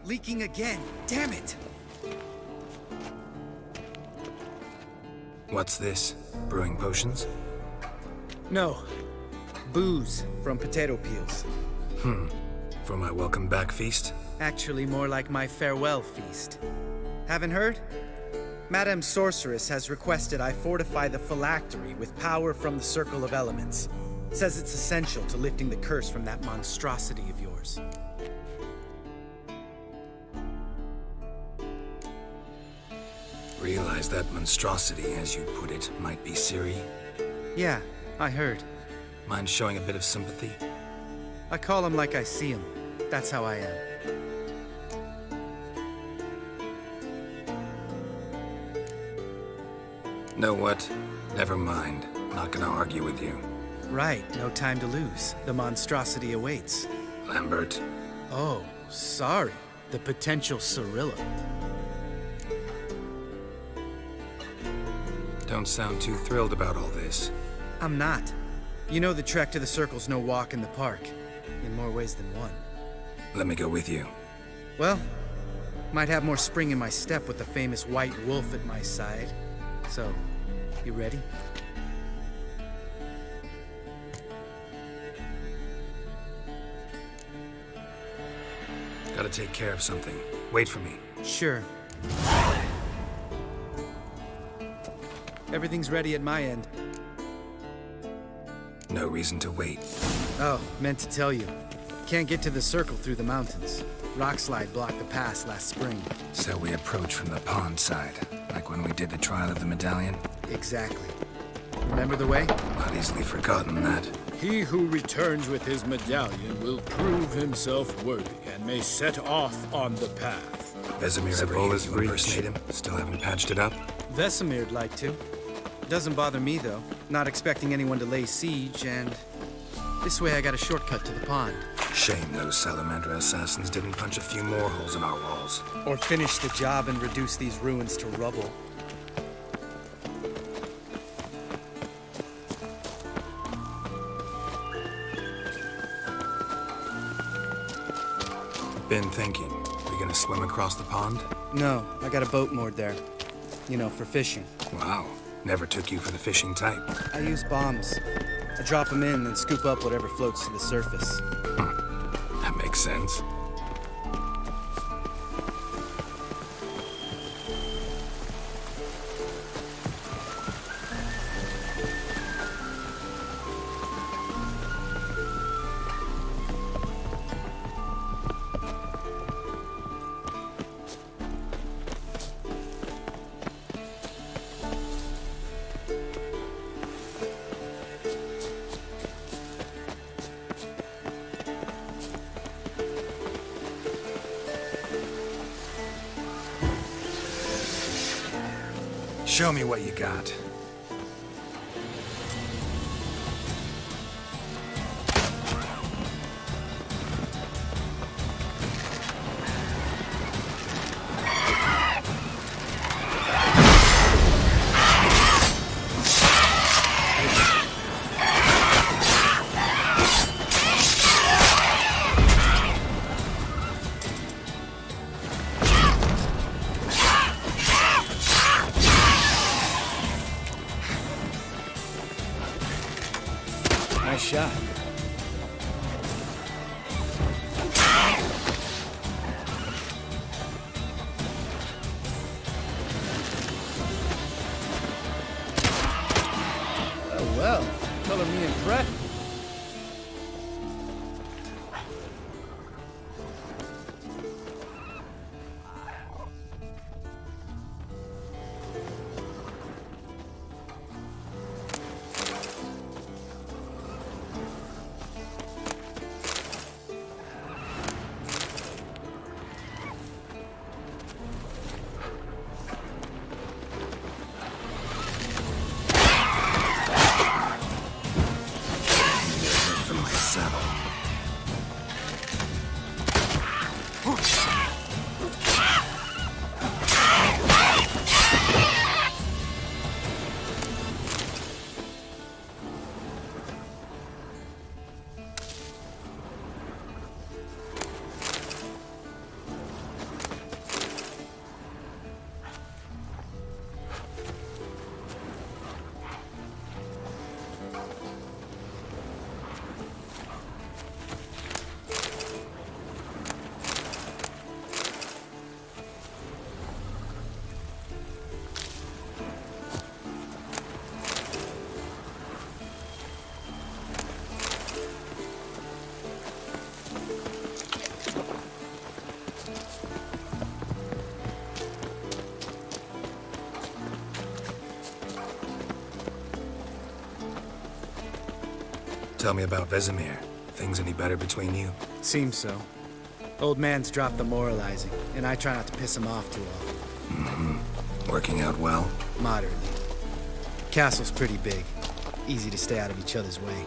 Leaking again. Damn it! What's this? Brewing potions? No. Booze from potato peels. For my welcome back feast? Actually, more like my farewell feast. Haven't heard? Madame Sorceress has requested I fortify the phylactery with power from the Circle of Elements. Says it's essential to lifting the curse from that monstrosity of yours. Realize that monstrosity, as you put it, might be Siri. Yeah, I heard. Mind showing a bit of sympathy? I call him like I see him. That's how I am. Know what? Never mind. Not gonna argue with you. Right, no time to lose. The monstrosity awaits. Lambert. Oh, sorry. The potential Cirilla. Don't sound too thrilled about all this. I'm not. You know the trek to the Circle's no walk in the park. In more ways than one. Let me go with you. Well, might have more spring in my step with the famous white wolf at my side. So, you ready? Gotta take care of something. Wait for me. Sure. Everything's ready at my end. No reason to wait. Oh, meant to tell you. Can't get to the Circle through the mountains. Rockslide blocked the pass last spring. So we approach from the pond side, like when we did the trial of the medallion? Exactly. Remember the way? Not easily forgotten that. He who returns with his medallion will prove himself worthy and may set off on the path. Vesemir ever used to impersonate him? Still haven't patched it up? Vesemir'd like to. Doesn't bother me, though. Not expecting anyone to lay siege, and this way I got a shortcut to the pond. Shame those Salamander assassins didn't punch a few more holes in our walls. Or finish the job and reduce these ruins to rubble. Been thinking, we gonna swim across the pond? No, I got a boat moored there. You know, for fishing. Wow, never took you for the fishing type. I use bombs. I drop them in and scoop up whatever floats to the surface. That makes sense. Show me what you got. Nice shot. Tell me about Vesemir. Things any better between you? Seems so. Old man's dropped the moralizing, and I try not to piss him off too often. Working out well? Moderately. Castle's pretty big. Easy to stay out of each other's way.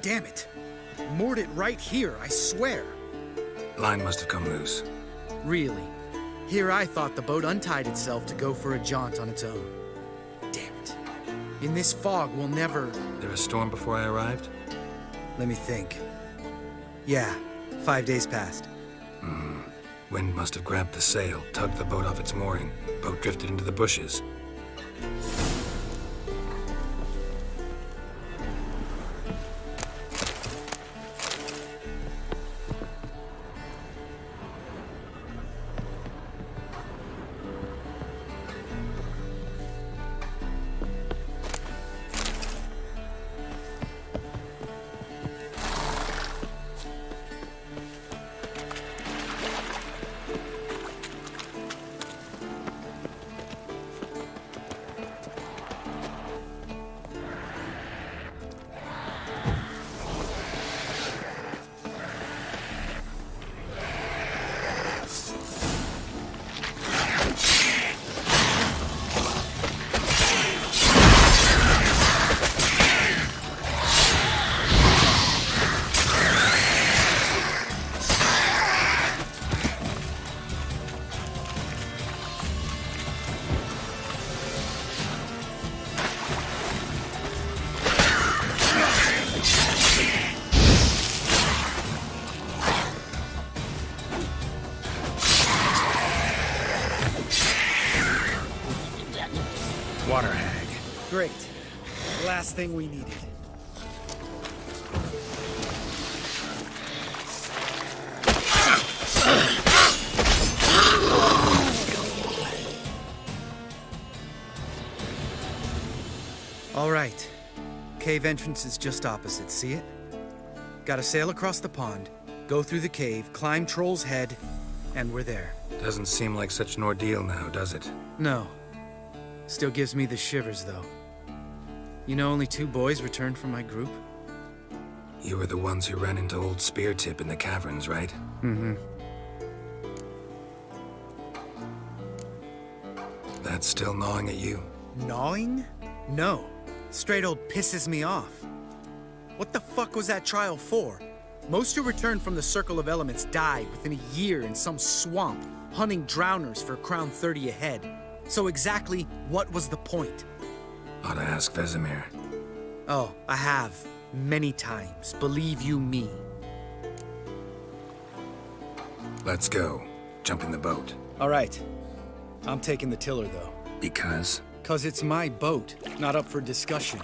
Damn it! Moored it right here, I swear. Line must have come loose. Really? Here I thought the boat untied itself to go for a jaunt on its own. Damn it. In this fog, we'll never... There a storm before I arrived? Let me think. Yeah, 5 days passed. Wind must have grabbed the sail, tugged the boat off its mooring. Boat drifted into the bushes. Water hag. Great. Last thing we needed. All right. Cave entrance is just opposite, see it? Gotta sail across the pond, go through the cave, climb Troll's Head, and we're there. Doesn't seem like such an ordeal now, does it? No. Still gives me the shivers, though. You know only 2 boys returned from my group? You were the ones who ran into old Spear Tip in the caverns, right? Mm-hmm. That's still gnawing at you? Gnawing? No. Straight old pisses me off. What the fuck was that trial for? Most who returned from the Circle of Elements died within a year in some swamp, hunting drowners for a crown 30 a head. So exactly what was the point? Ought to ask Vesemir. Oh, I have. Many times. Believe you me. Let's go. Jump in the boat. All right. I'm taking the tiller, though. Because? 'Cause it's my boat, not up for discussion.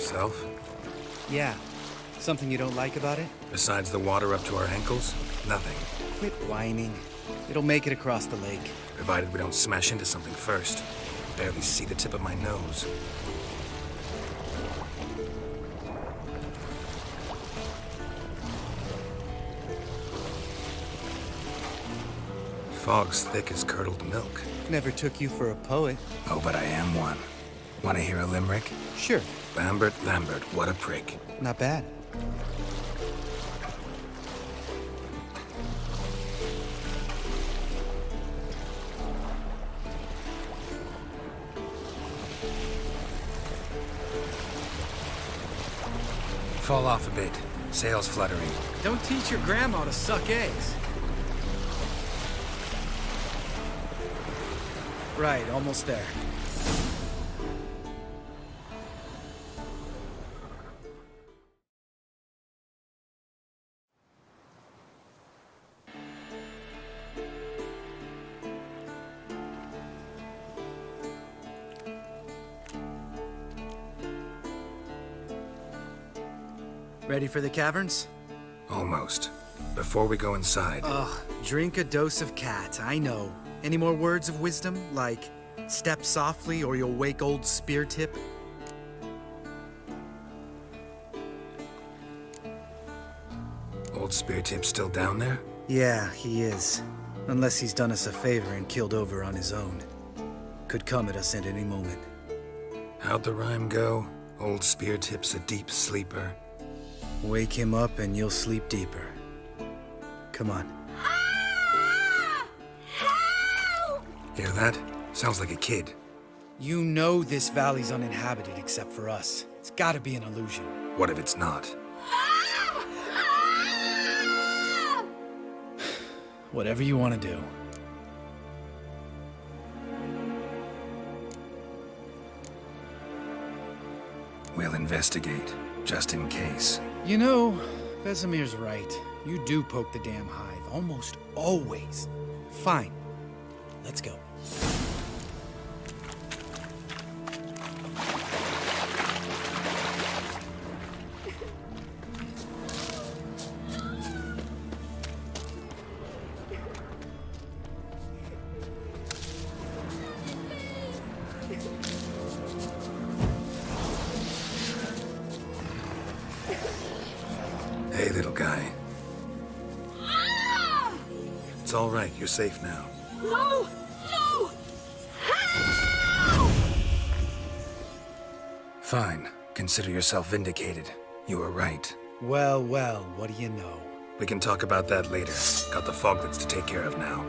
yourself? Yeah. Something you don't like about it? Besides the water up to our ankles? Nothing. Quit whining. It'll make it across the lake. Provided we don't smash into something first. Barely see the tip of my nose. Fog's thick as curdled milk. Never took you for a poet. Oh, but I am one. Want to hear a limerick? Sure. Lambert, Lambert, what a prick. Not bad. Fall off a bit. Sails fluttering. Don't teach your grandma to suck eggs. Right, almost there. Ready for the caverns? Almost. Before we go inside... Ugh, drink a dose of cat, I know. Any more words of wisdom, like, step softly or you'll wake old Spear Tip? Old Spear Tip's still down there? Yeah, he is. Unless he's done us a favor and killed over on his own. Could come at us at any moment. How'd the rhyme go? Old Spear Tip's a deep sleeper. Wake him up and you'll sleep deeper. Come on. Hear that? Sounds like a kid. You know this valley's uninhabited except for us. It's gotta be an illusion. What if it's not? Whatever you want to do. We'll investigate, just in case. You know, Vesemir's right. You do poke the damn hive, almost always. Fine. Let's go. Hey, little guy. It's all right. You're safe now. No! No! Help! Fine. Consider yourself vindicated. You were right. Well, well, what do you know? We can talk about that later. Got the foglets to take care of now.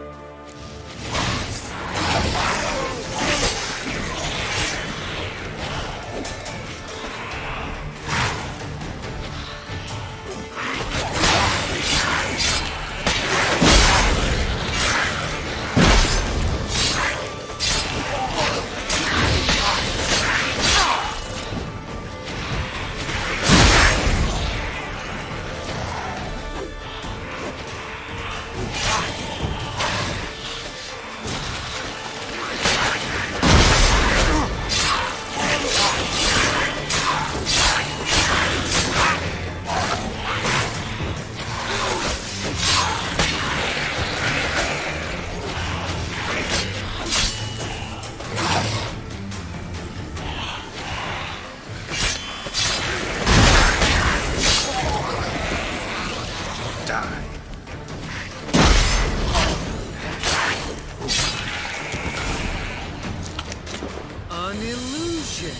An illusion!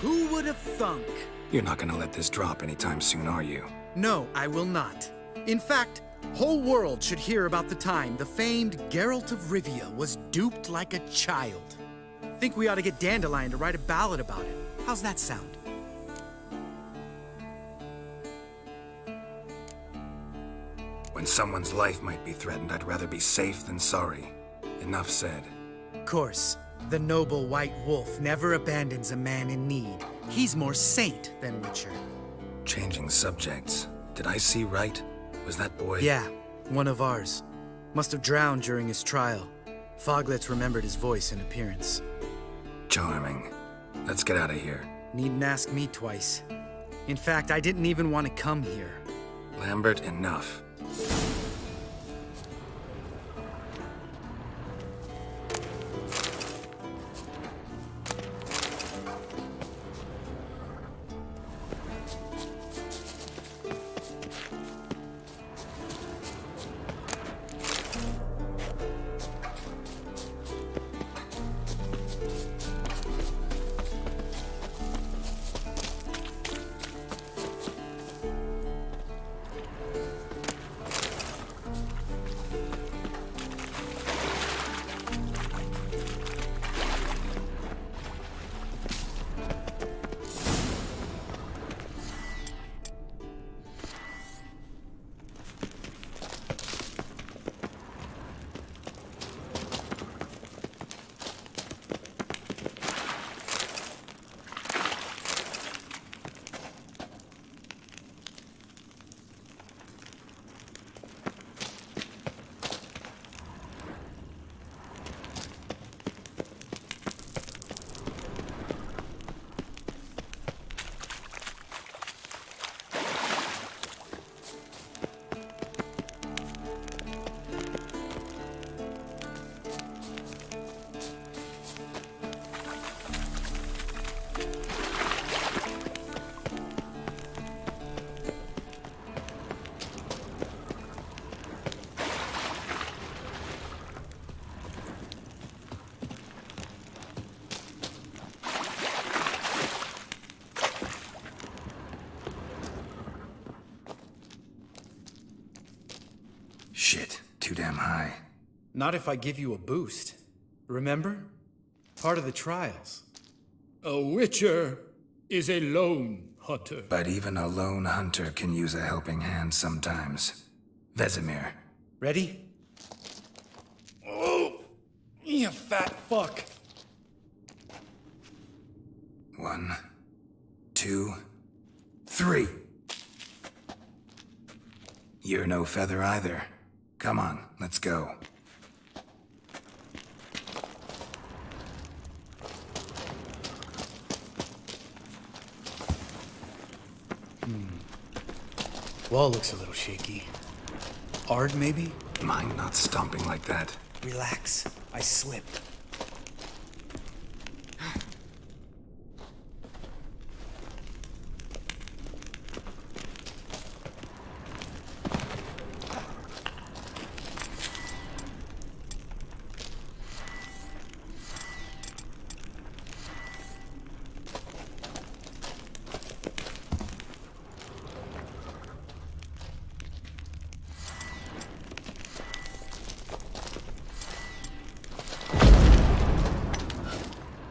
Who would have thunk? You're not gonna let this drop anytime soon, are you? No, I will not. In fact, whole world should hear about the time the famed Geralt of Rivia was duped like a child. Think we ought to get Dandelion to write a ballad about it. How's that sound? When someone's life might be threatened, I'd rather be safe than sorry. Enough said. Of course, the noble white wolf never abandons a man in need. He's more saint than witcher. Changing subjects. Did I see right? Was that boy... Yeah, one of ours. Must have drowned during his trial. Foglets remembered his voice and appearance. Charming. Let's get out of here. Needn't ask me twice. In fact, I didn't even want to come here. Lambert, enough. Shit, too damn high. Not if I give you a boost. Remember? Part of the trials. A witcher is a lone hunter. But even a lone hunter can use a helping hand sometimes. Vesemir. Ready? Oh, you fat fuck. 1, 2, 3. You're no feather either. Come on, let's go. Wall looks a little shaky. Hard, maybe? Mind not stomping like that. Relax. I slipped.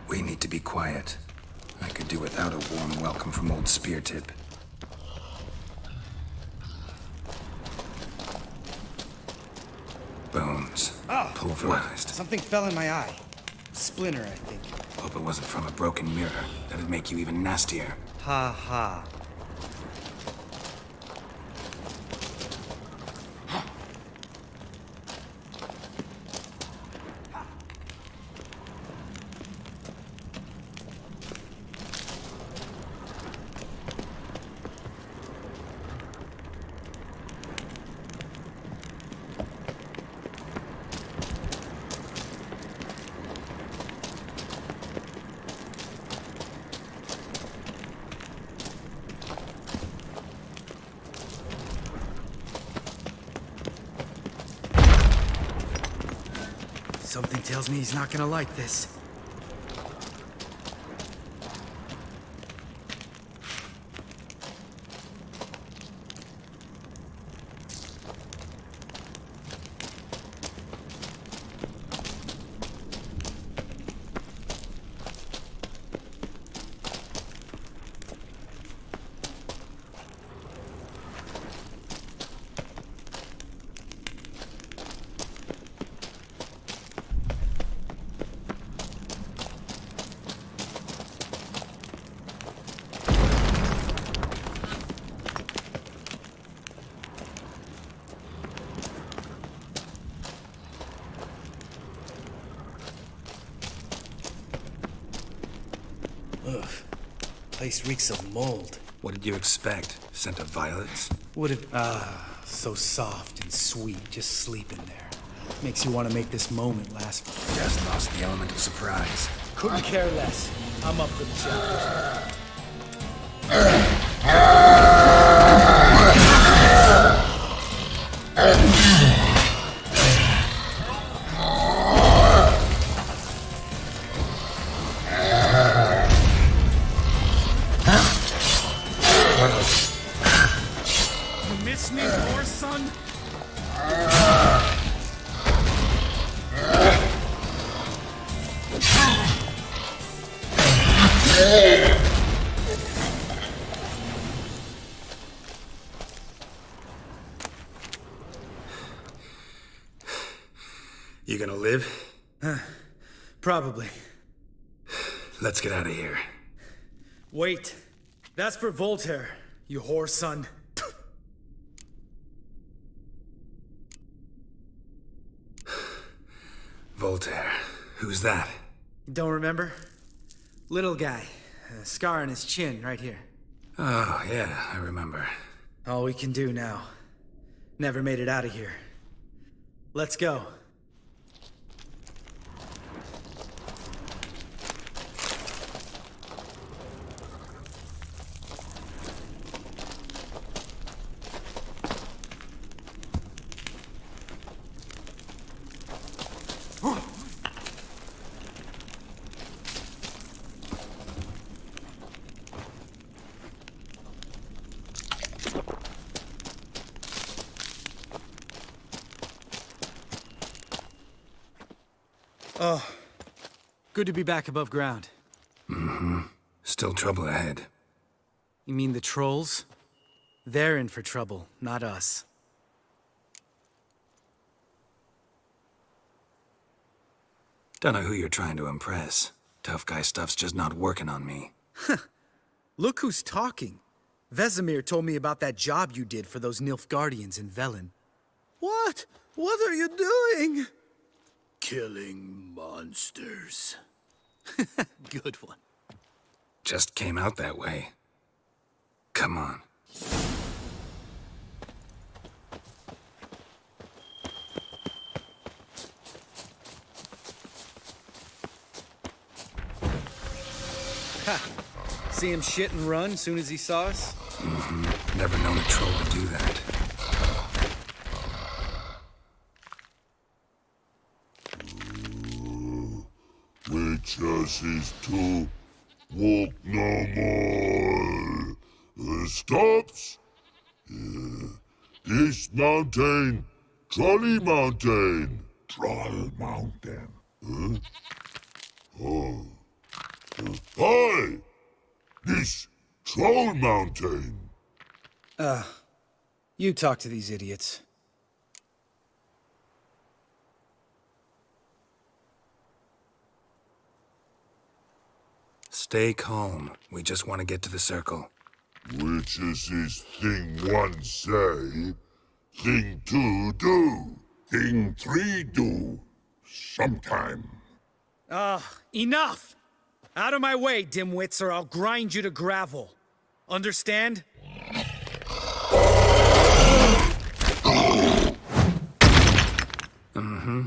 We need to be quiet. I could do without a warm welcome from old Speartip. Bones. Pulverized. Something fell in my eye. Splinter, I think. Hope it wasn't from a broken mirror. That'd make you even nastier. Ha ha. Something tells me he's not gonna like this. place reeks of mold. What did you expect? Scent of violets? Would it... so soft and sweet, just sleeping there. Makes you want to make this moment last. Just lost the element of surprise. Couldn't care less. I'm up for the challenge. You miss me more, son? You gonna live? Probably. Let's get out of here. Wait. That's for Voltaire, you whore son. Voltaire. Who's that? Don't remember? Little guy. A scar on his chin, right here. Oh, yeah, I remember. All we can do now. Never made it out of here. Let's go. Oh, good to be back above ground. Still trouble ahead. You mean the trolls? They're in for trouble, not us. Don't know who you're trying to impress. Tough guy stuff's just not working on me. Look who's talking. Vesemir told me about that job you did for those Nilfgaardians in Velen. What? What are you doing? Killing monsters. Good one. Just came out that way. Come on. See him shit and run soon as he saw us? Never known a troll to do that. Witches is to walk no more. Stops. This mountain, Trolley Mountain. Troll Mountain. Oh. Hi! This Troll Mountain. You talk to these idiots. Stay calm. We just want to get to the circle. Witches is thing one say, thing two do, thing three do, sometime. Enough! Out of my way, dimwits, or I'll grind you to gravel. Understand?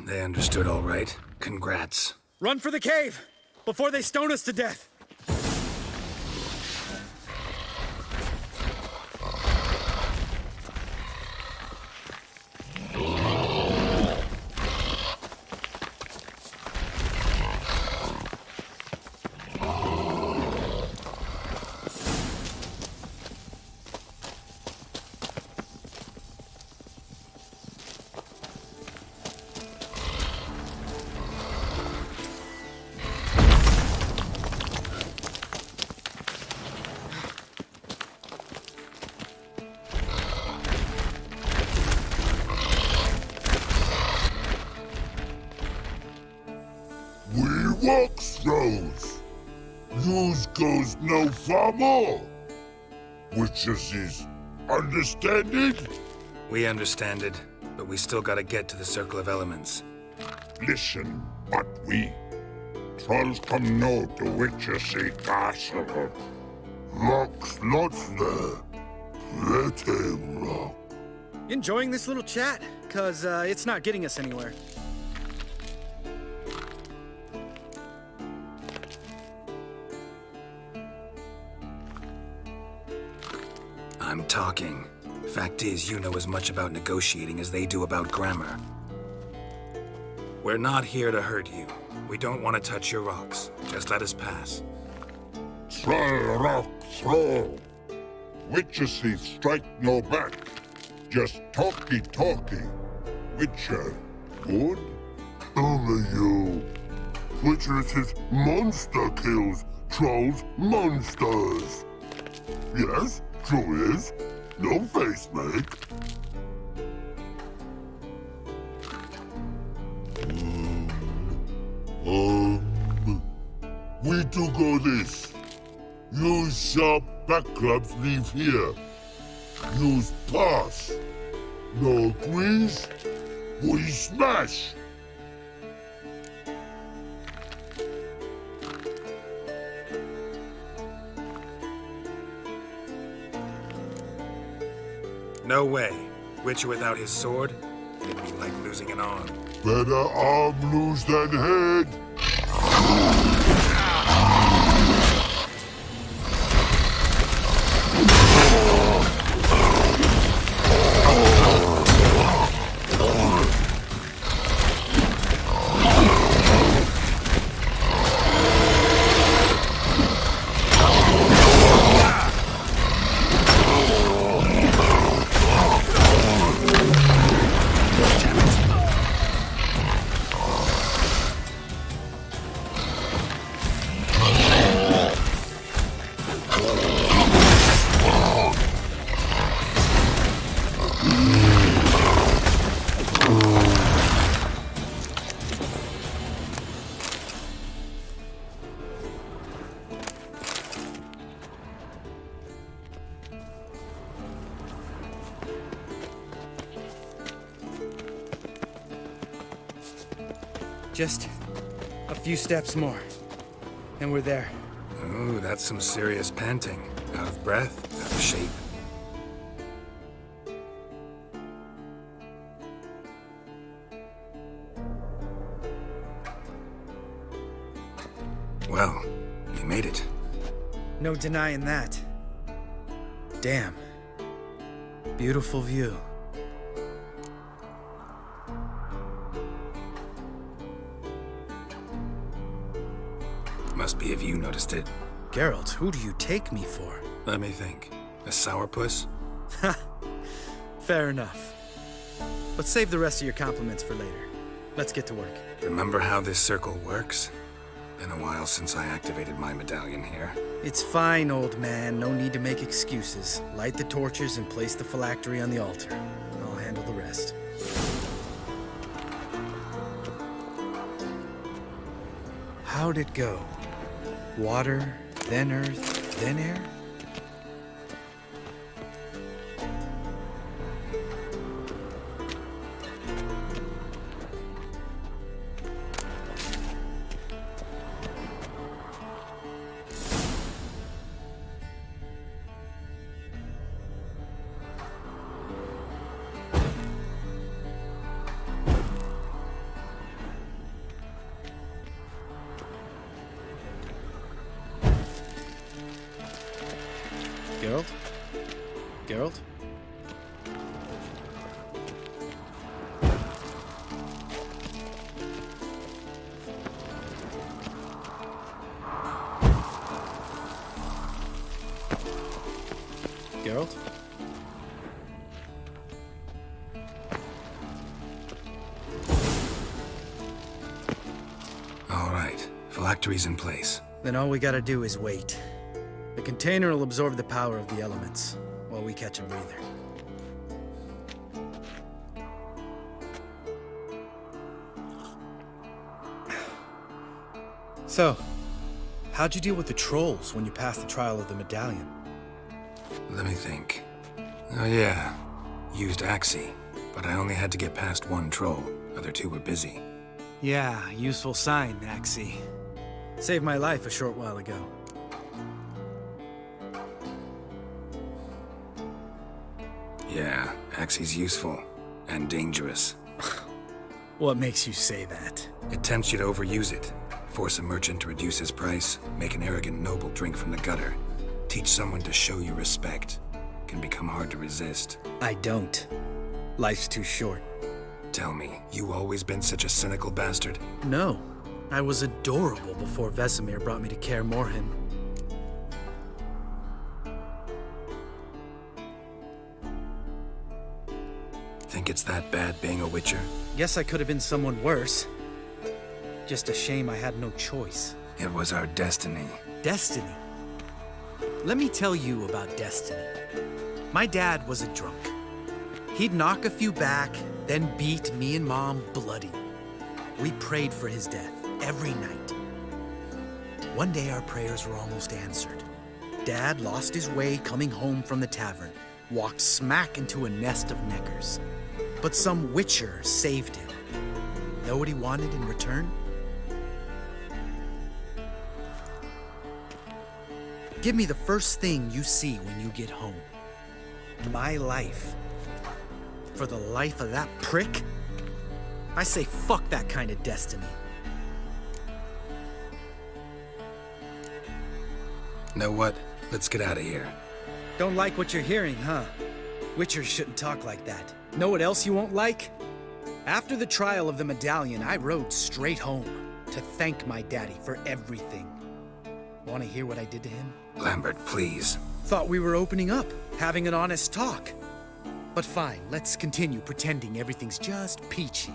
They understood all right. Congrats. Run for the cave! Before they stone us to death! Walk throws. Yous goes no far more. Witches is understanding? We understand it, but we still gotta get to the Circle of Elements. Listen, but we trolls come no to Witches castle. slots there. Pretty rough. Enjoying this little chat? Cause it's not getting us anywhere. I'm talking. Fact is, you know as much about negotiating as they do about grammar. We're not here to hurt you. We don't want to touch your rocks. Just let us pass. Troll rock throw. Witcher thief strike no back. Just talky. Witcher, good? Only you. Witcher thief monster kills. Trolls monsters. Yes, true is. No face make. We do go this. Use sharp back clubs leave here. Use pass. No agrees, we smash. No way. Witcher without his sword? It'd be like losing an arm. Better arm lose than head. Just a few steps more, and we're there. Ooh, that's some serious panting. Out of breath, out of shape. Well, we made it. No denying that. Damn. Beautiful view. Must be if you noticed it. Geralt, who do you take me for? Let me think. A sourpuss? Ha! Fair enough. But save the rest of your compliments for later. Let's get to work. Remember how this circle works? Been a while since I activated my medallion here. It's fine, old man. No need to make excuses. Light the torches and place the phylactery on the altar. I'll handle the rest. How'd it go? Water, then earth, then air? Geralt? Geralt? Geralt? All right, phylactery's in place. Then all we gotta do is wait. The container will absorb the power of the elements, while we catch a breather. So, how'd you deal with the trolls when you passed the trial of the medallion? Let me think. Oh yeah, used Axie, but I only had to get past one troll. Other two were busy. Yeah, useful sign, Axie. Saved my life a short while ago. Yeah, Axie's useful. And dangerous. What makes you say that? It tempts you to overuse it. Force a merchant to reduce his price, make an arrogant noble drink from the gutter. Teach someone to show you respect. Can become hard to resist. I don't. Life's too short. Tell me, you always been such a cynical bastard? No. I was adorable before Vesemir brought me to Kaer Morhen. Think it's that bad being a Witcher? Guess I could have been someone worse. Just a shame I had no choice. It was our destiny. Destiny? Let me tell you about destiny. My dad was a drunk. He'd knock a few back, then beat me and Mom bloody. We prayed for his death every night. One day our prayers were almost answered. Dad lost his way coming home from the tavern, walked smack into a nest of neckers. But some Witcher saved him. Know what he wanted in return? Give me the first thing you see when you get home. My life. For the life of that prick? I say fuck that kind of destiny. Know what? Let's get out of here. Don't like what you're hearing, huh? Witchers shouldn't talk like that. Know what else you won't like? After the trial of the medallion, I rode straight home to thank my daddy for everything. Want to hear what I did to him? Lambert, please. Thought we were opening up, having an honest talk. But fine, let's continue pretending everything's just peachy.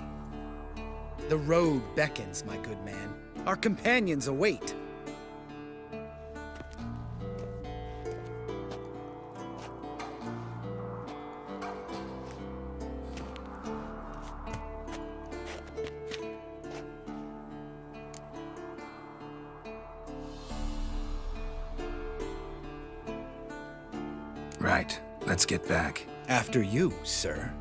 The road beckons, my good man. Our companions await. Right. Let's get back. After you, sir.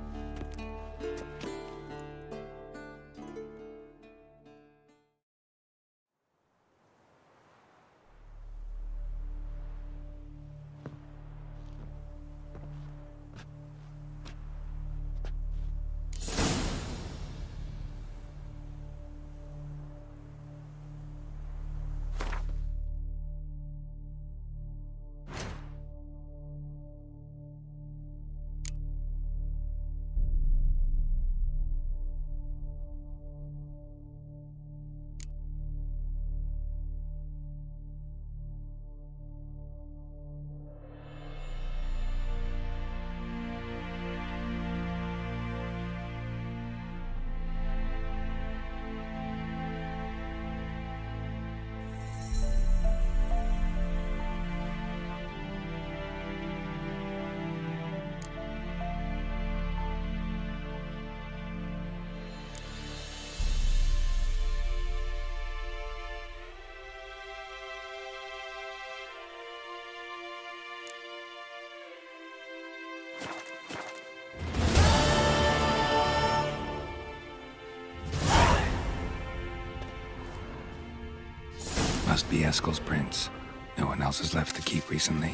Must be Eskel's prints. No one else has left the keep recently.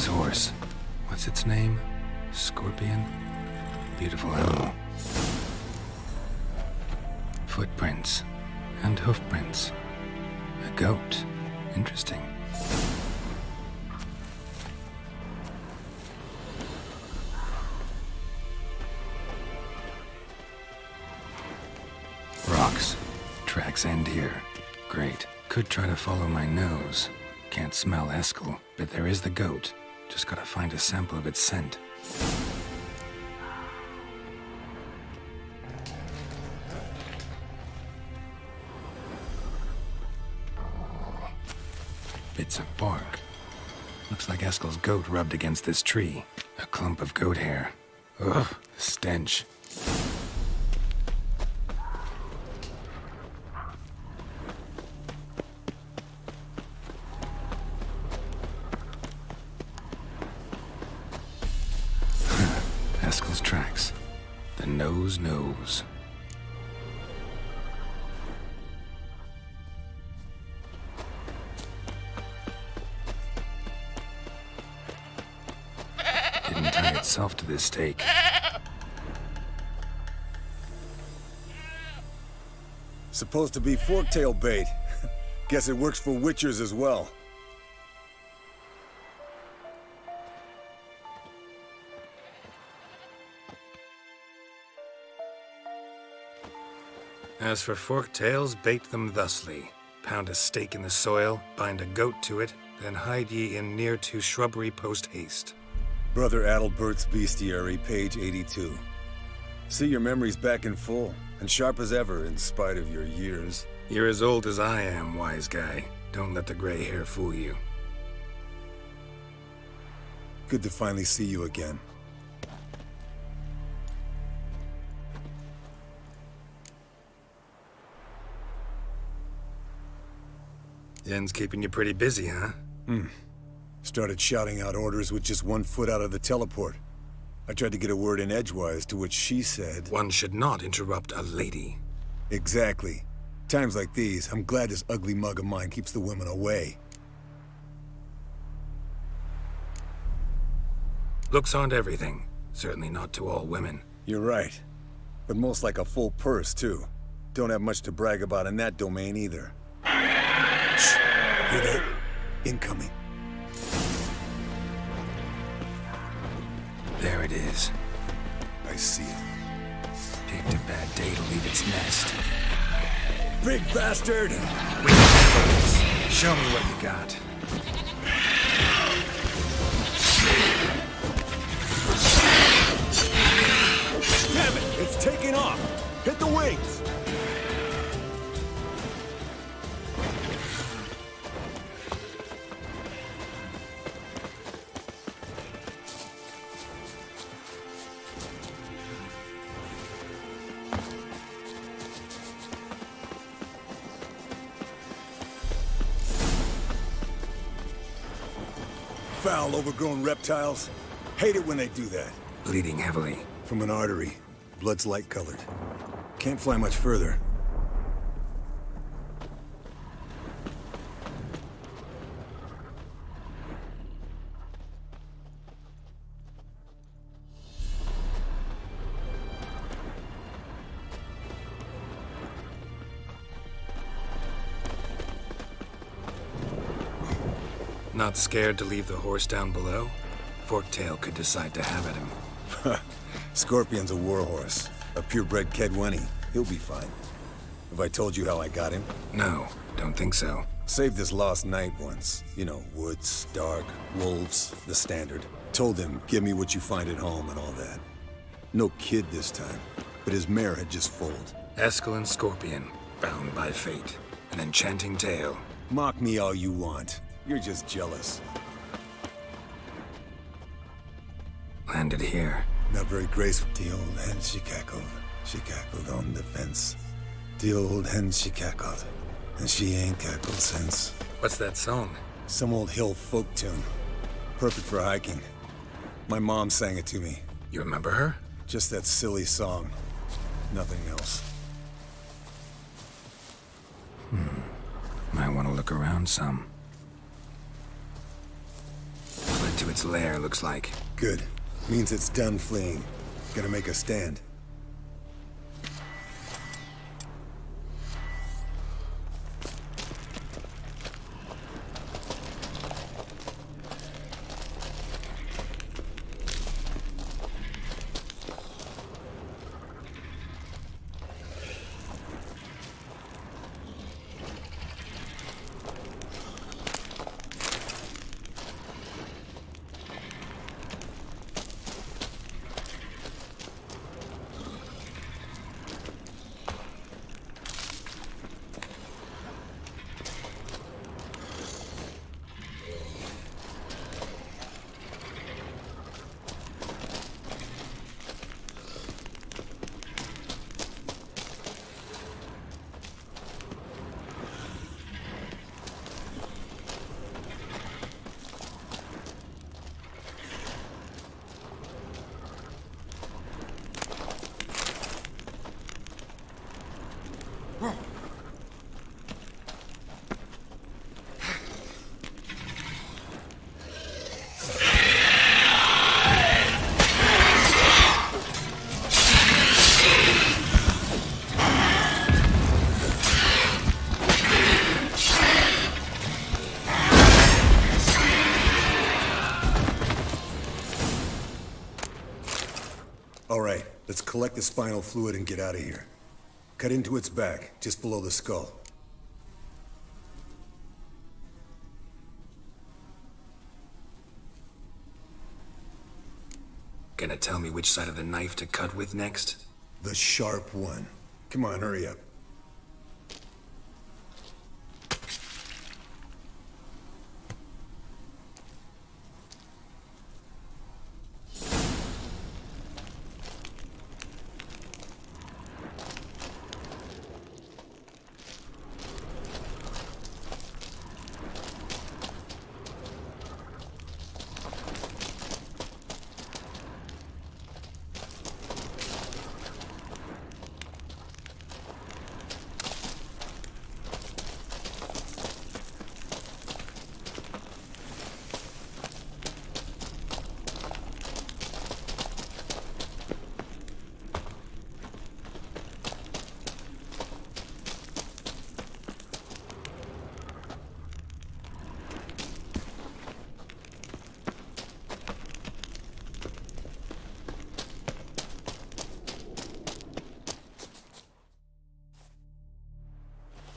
his horse. What's its name? Scorpion? Beautiful animal. Footprints and hoofprints. A goat. Interesting. Rocks. Tracks end here. Great. Could try to follow my nose. Can't smell Eskel, but there is the goat. Just gotta find a sample of its scent. Bits of bark. Looks like Eskel's goat rubbed against this tree. A clump of goat hair. Ugh, the stench. Eskel's tracks. The nose knows. Didn't tie itself to this stake. Supposed to be forktail bait. Guess it works for witchers as well. As for forked tails, bait them thusly. Pound a stake in the soil, bind a goat to it, then hide ye in near to shrubbery post haste. Brother Adalbert's Bestiary, page 82. See, your memory's back in full, and sharp as ever in spite of your years. You're as old as I am, wise guy. Don't let the gray hair fool you. Good to finally see you again. Yen's keeping you pretty busy, huh? Started shouting out orders with just 1 foot out of the teleport. I tried to get a word in edgewise, to which she said... One should not interrupt a lady. Exactly. Times like these, I'm glad this ugly mug of mine keeps the women away. Looks aren't everything. Certainly not to all women. You're right. But most like a full purse, too. Don't have much to brag about in that domain, either. Shh! Hear that? Incoming. There it is. I see it. Picked a bad day to leave its nest. Big bastard! We can handle this. Show me what you got. Damn it! It's taking off! Hit the wings! Foul, overgrown reptiles. Hate it when they do that. Bleeding heavily. From an artery. Blood's light-colored. Can't fly much further. Not scared to leave the horse down below? Forktail could decide to have at him. Scorpion's a warhorse. A purebred Kedwenny. He'll be fine. Have I told you how I got him? No, don't think so. Saved this lost knight once. You know, woods, dark, wolves, the standard. Told him, give me what you find at home and all that. No kid this time, but his mare had just foaled. Eskel and Scorpion, bound by fate. An enchanting tale. Mock me all you want. You're just jealous. Landed here. Not very graceful. The old hen, she cackled. She cackled on the fence. The old hen, she cackled. And she ain't cackled since. What's that song? Some old hill folk tune. Perfect for hiking. My mom sang it to me. You remember her? Just that silly song. Nothing else. Might want to look around some. Fled to its its lair, looks like. Good. Means it's done fleeing. Gonna make a stand. All right, let's collect the spinal fluid and get out of here. Cut into its back, just below the skull. Gonna tell me which side of the knife to cut with next? The sharp one. Come on, hurry up.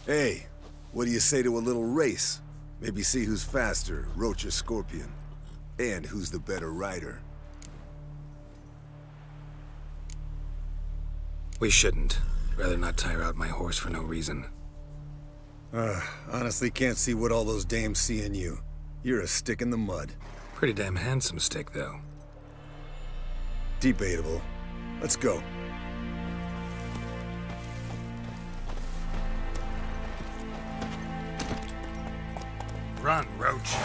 Hey, what do you say to a little race? Maybe see who's faster, Roach or Scorpion. And who's the better rider. We shouldn't. Rather not tire out my horse for no reason. Honestly can't see what all those dames see in you. You're a stick in the mud. Pretty damn handsome stick, though. Debatable. Let's go. Run, Roach.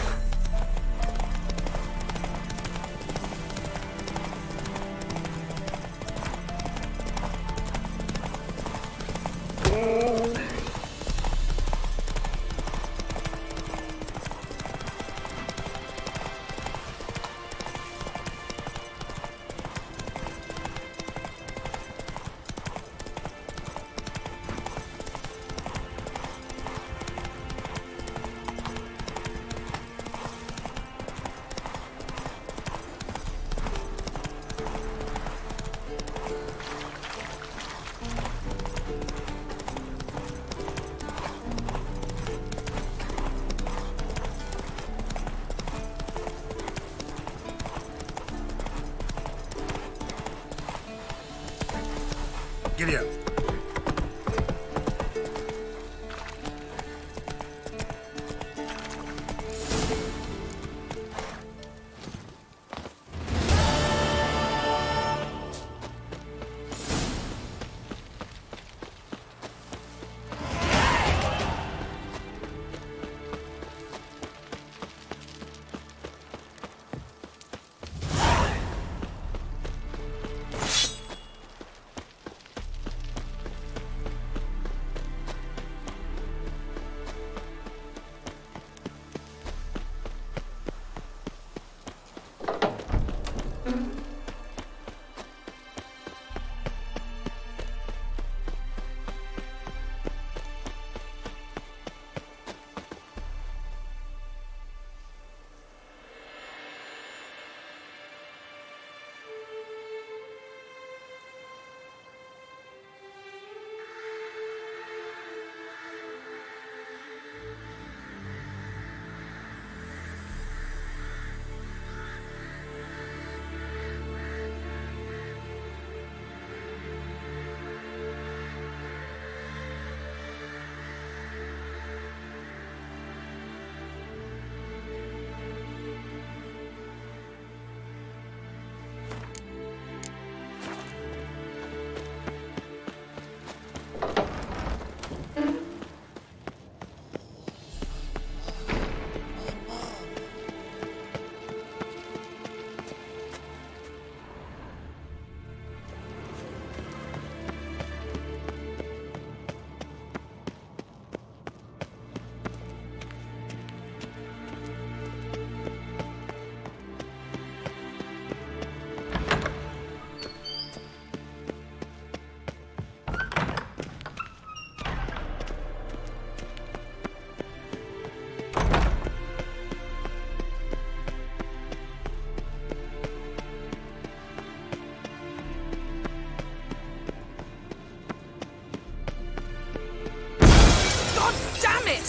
Giddy up.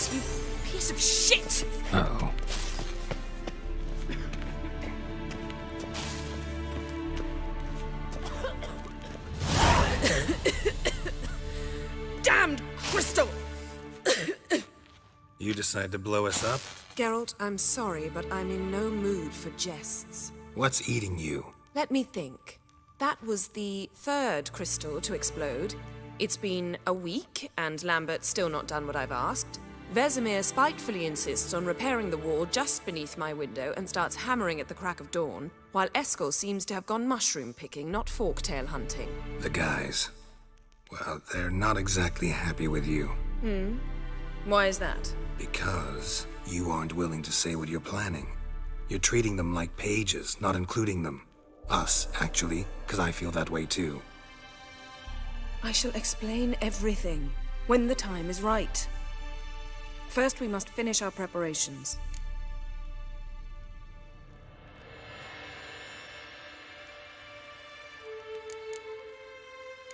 this, you piece of shit! Uh-oh. Damned crystal! You decide to blow us up? Geralt, I'm sorry, but I'm in no mood for jests. What's eating you? Let me think. That was the third crystal to explode. It's been a week, and Lambert's still not done what I've asked. Vesemir spitefully insists on repairing the wall just beneath my window and starts hammering at the crack of dawn, while Eskel seems to have gone mushroom picking, not forktail hunting. The guys. Well, they're not exactly happy with you. Why is that? Because you aren't willing to say what you're planning. You're treating them like pages, not including them. Us, actually, because I feel that way too. I shall explain everything when the time is right. First, we must finish our preparations.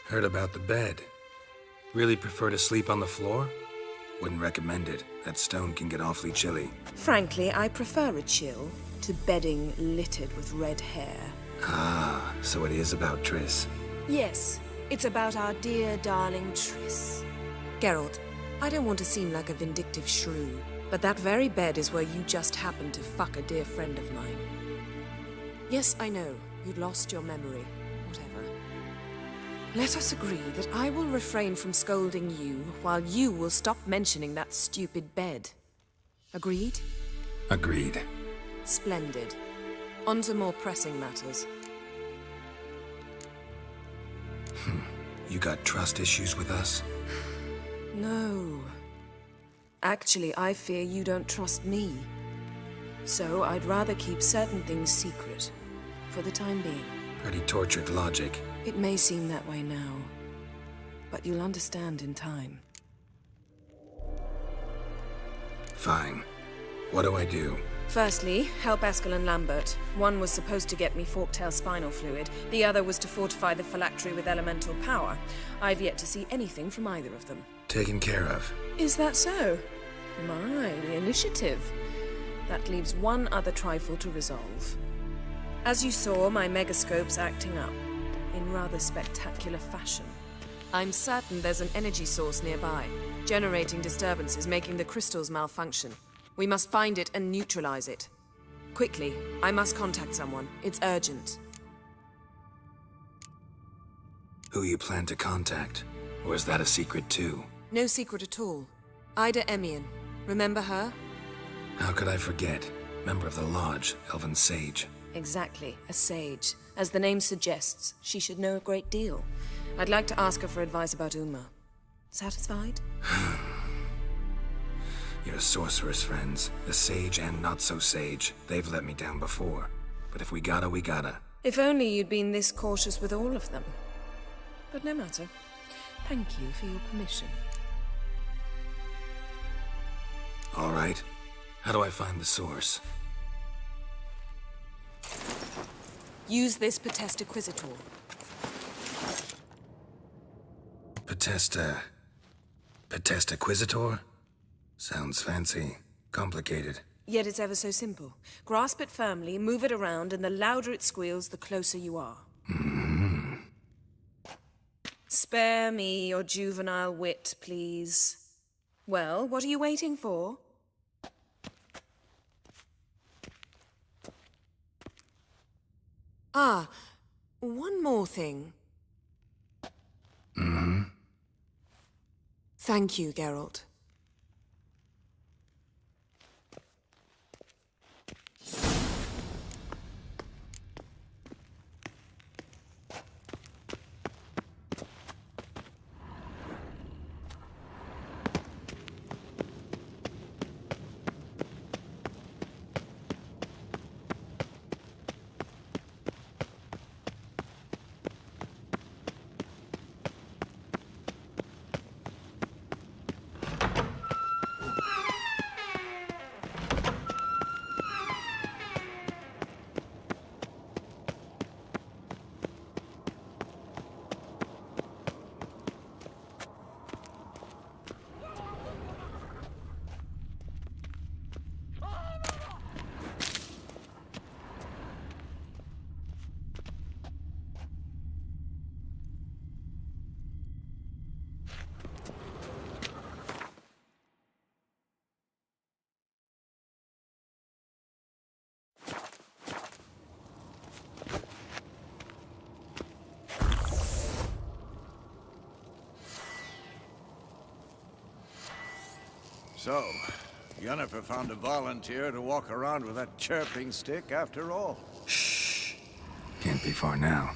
Heard about the bed. Really prefer to sleep on the floor? Wouldn't recommend it. That stone can get awfully chilly. Frankly, I prefer a chill to bedding littered with red hair. Ah, so it is about Triss. Yes, it's about our dear darling Triss. Geralt, I don't want to seem like a vindictive shrew, but that very bed is where you just happened to fuck a dear friend of mine. Yes, I know, you'd lost your memory. Whatever. Let us agree that I will refrain from scolding you, while you will stop mentioning that stupid bed. Agreed? Agreed. Splendid. On to more pressing matters. You got trust issues with us? No. Actually, I fear you don't trust me. So I'd rather keep certain things secret, for the time being. Pretty tortured logic. It may seem that way now, but you'll understand in time. Fine. What do I do? Firstly, help Eskel and Lambert. One was supposed to get me forktail spinal fluid, the other was to fortify the phylactery with elemental power. I've yet to see anything from either of them. Taken care of. Is that so? My, the initiative. That leaves one other trifle to resolve. As you saw, my megascope's acting up, in rather spectacular fashion. I'm certain there's an energy source nearby, generating disturbances, making the crystals malfunction. We must find it and neutralize it. Quickly, I must contact someone. It's urgent. Who you plan to contact? Or is that a secret too? No secret at all. Ida Emian. Remember her? How could I forget? Member of the Lodge, Elven Sage. Exactly, a sage. As the name suggests, she should know a great deal. I'd like to ask her for advice about Uma. Satisfied? Your sorceress friends, the sage and not-so-sage, they've let me down before. But if we gotta, we gotta. If only you'd been this cautious with all of them. But no matter. Thank you for your permission. All right. How do I find the source? Use this Potestaquisitor. Potestaquisitor? Sounds fancy. Complicated. Yet it's ever so simple. Grasp it firmly, move it around, and the louder it squeals, the closer you are. Spare me your juvenile wit, please. Well, what are you waiting for? Ah, one more thing. Thank you, Geralt. So, Yennefer found a volunteer to walk around with that chirping stick after all. Shh. Can't be far now.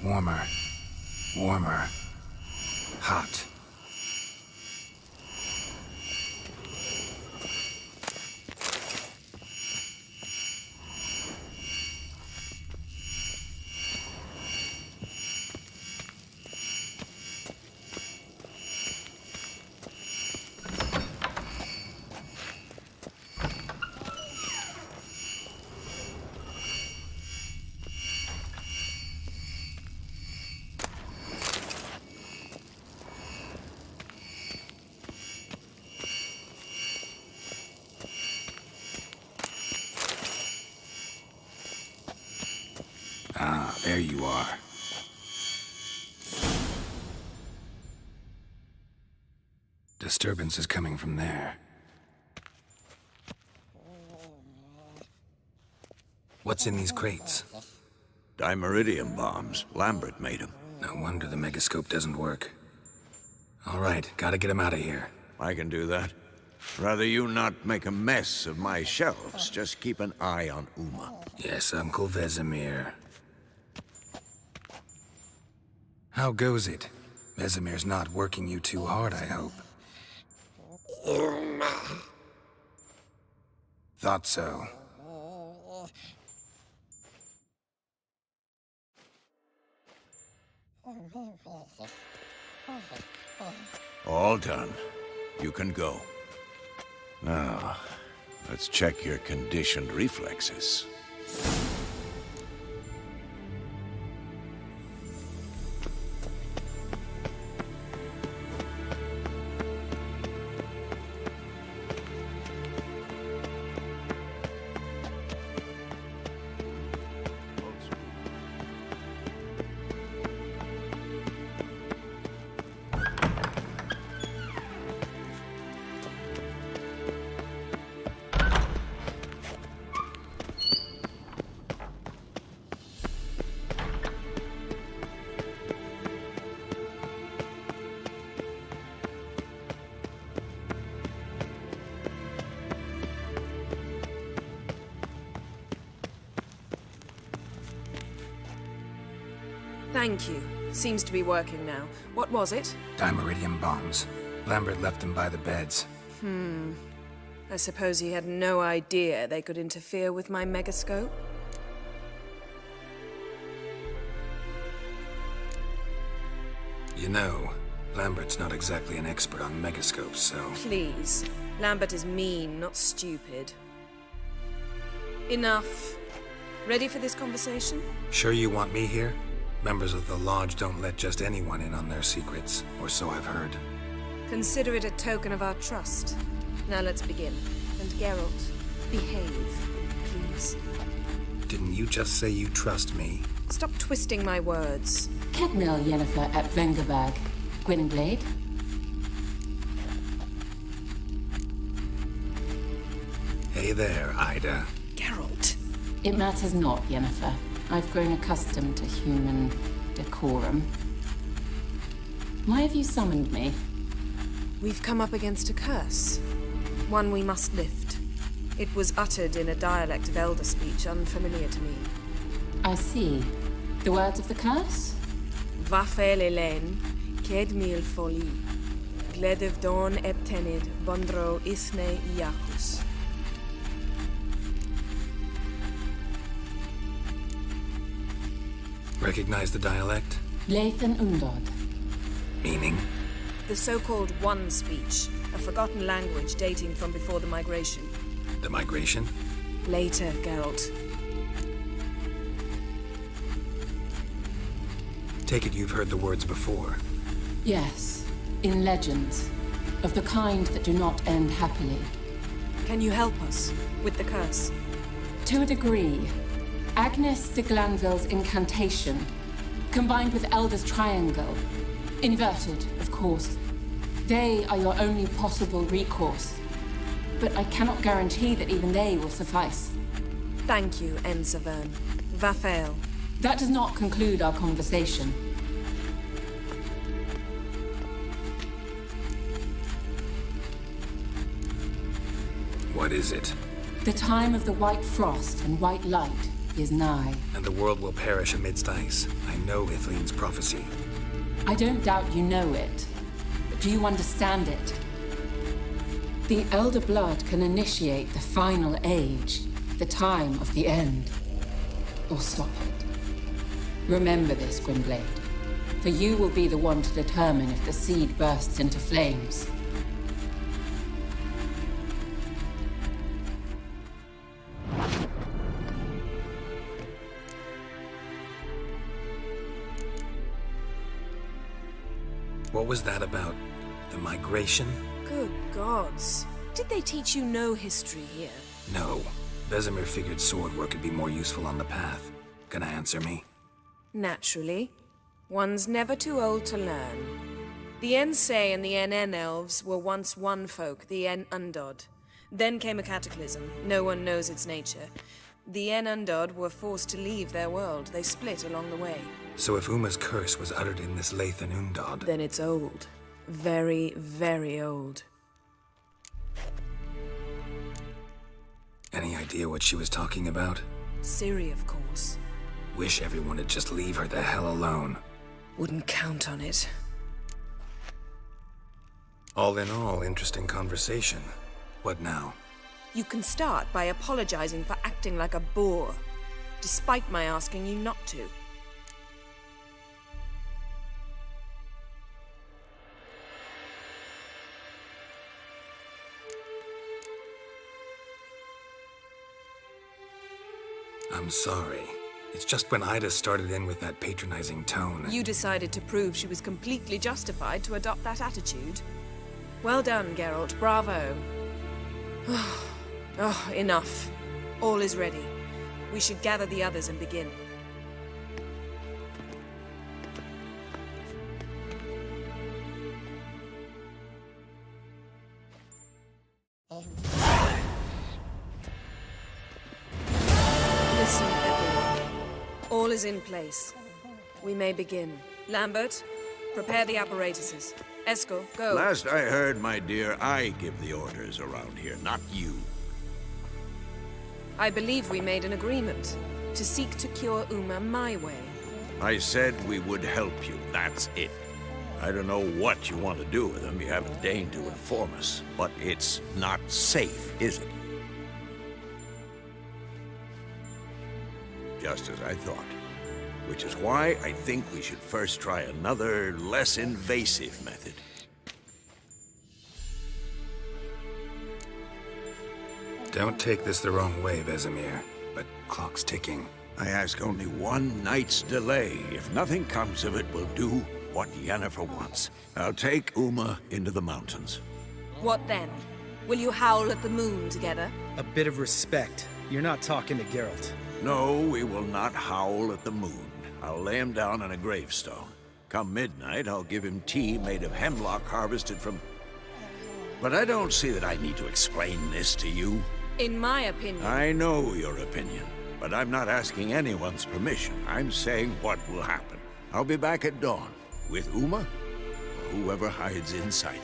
Warmer. Warmer. Hot. Ah, there you are. Disturbance is coming from there. What's in these crates? Dimeridium bombs. Lambert made them. No wonder the megascope doesn't work. All right, gotta get him out of here. I can do that. Rather you not make a mess of my shelves. Just keep an eye on Uma. Yes, Uncle Vesemir. How goes it? Vesemir's not working you too hard, I hope. Thought so. All done. You can go. Now, let's check your conditioned reflexes. Thank you. Seems to be working now. What was it? Dimeridium bombs. Lambert left them by the beds. I suppose he had no idea they could interfere with my megascope? You know, Lambert's not exactly an expert on megascopes, so... Please. Lambert is mean, not stupid. Enough. Ready for this conversation? Sure you want me here? Members of the Lodge don't let just anyone in on their secrets, or so I've heard. Consider it a token of our trust. Now let's begin. And Geralt, behave, please. Didn't you just say you trust me? Stop twisting my words. Kedmil Yennefer at Vengerberg. Gwynblade. Hey there, Ida. Geralt. It matters not, Yennefer. I've grown accustomed to human decorum. Why have you summoned me? We've come up against a curse. One we must lift. It was uttered in a dialect of Elder speech unfamiliar to me. I see. The words of the curse? Vafel Elen, Kedmil Foli, Gledev Don Eptenid, Bondro Isne Iacus. Recognize the dialect? Lathan Undod. Meaning? The so-called One speech, a forgotten language dating from before the migration. The migration? Later, Geralt. Take it you've heard the words before. Yes, in legends. Of the kind that do not end happily. Can you help us with the curse? To a degree. Agnes de Glanville's incantation, combined with Elder's triangle. Inverted, of course. They are your only possible recourse. But I cannot guarantee that even they will suffice. Thank you, Ensavern. Vafael. That does not conclude our conversation. What is it? The time of the white frost and white light is nigh. And the world will perish amidst ice. I know Ithleen's prophecy. I don't doubt you know it. But do you understand it? The Elder Blood can initiate the final age, the time of the end. Or stop it. Remember this, Gwynblade. For you will be the one to determine if the seed bursts into flames. What was that about? The migration? Good gods. Did they teach you no history here? No. Vesemir figured sword work could be more useful on the path. Gonna answer me? Naturally. One's never too old to learn. The Ensei and the NN elves were once one folk, the En Undod. Then came a cataclysm. No one knows its nature. The En Undod were forced to leave their world. They split along the way. So if Uma's curse was uttered in this Lathan Undod... Then it's old. Very, very old. Any idea what she was talking about? Ciri, of course. Wish everyone would just leave her the hell alone. Wouldn't count on it. All in all, interesting conversation. What now? You can start by apologizing for acting like a boor, despite my asking you not to. I'm sorry. It's just when Ida started in with that patronizing tone... You decided to prove she was completely justified to adopt that attitude. Well done, Geralt. Bravo. Oh, enough. All is ready. We should gather the others and begin. Listen, everyone. All is in place. We may begin. Lambert, prepare the apparatuses. Esco, go. Last I heard, my dear, I give the orders around here, not you. I believe we made an agreement to seek to cure Uma my way. I said we would help you, that's it. I don't know what you want to do with them, you haven't deigned to inform us, but it's not safe, is it? Just as I thought. Which is why I think we should first try another, less invasive method. Don't take this the wrong way, Vesemir, but clock's ticking. I ask only one night's delay. If nothing comes of it, we'll do what Yennefer wants. I'll take Uma into the mountains. What then? Will you howl at the moon together? A bit of respect. You're not talking to Geralt. No, we will not howl at the moon. I'll lay him down on a gravestone. Come midnight, I'll give him tea made of hemlock harvested from... But I don't see that I need to explain this to you. In my opinion... I know your opinion, but I'm not asking anyone's permission. I'm saying what will happen. I'll be back at dawn, with Uma, or whoever hides inside him.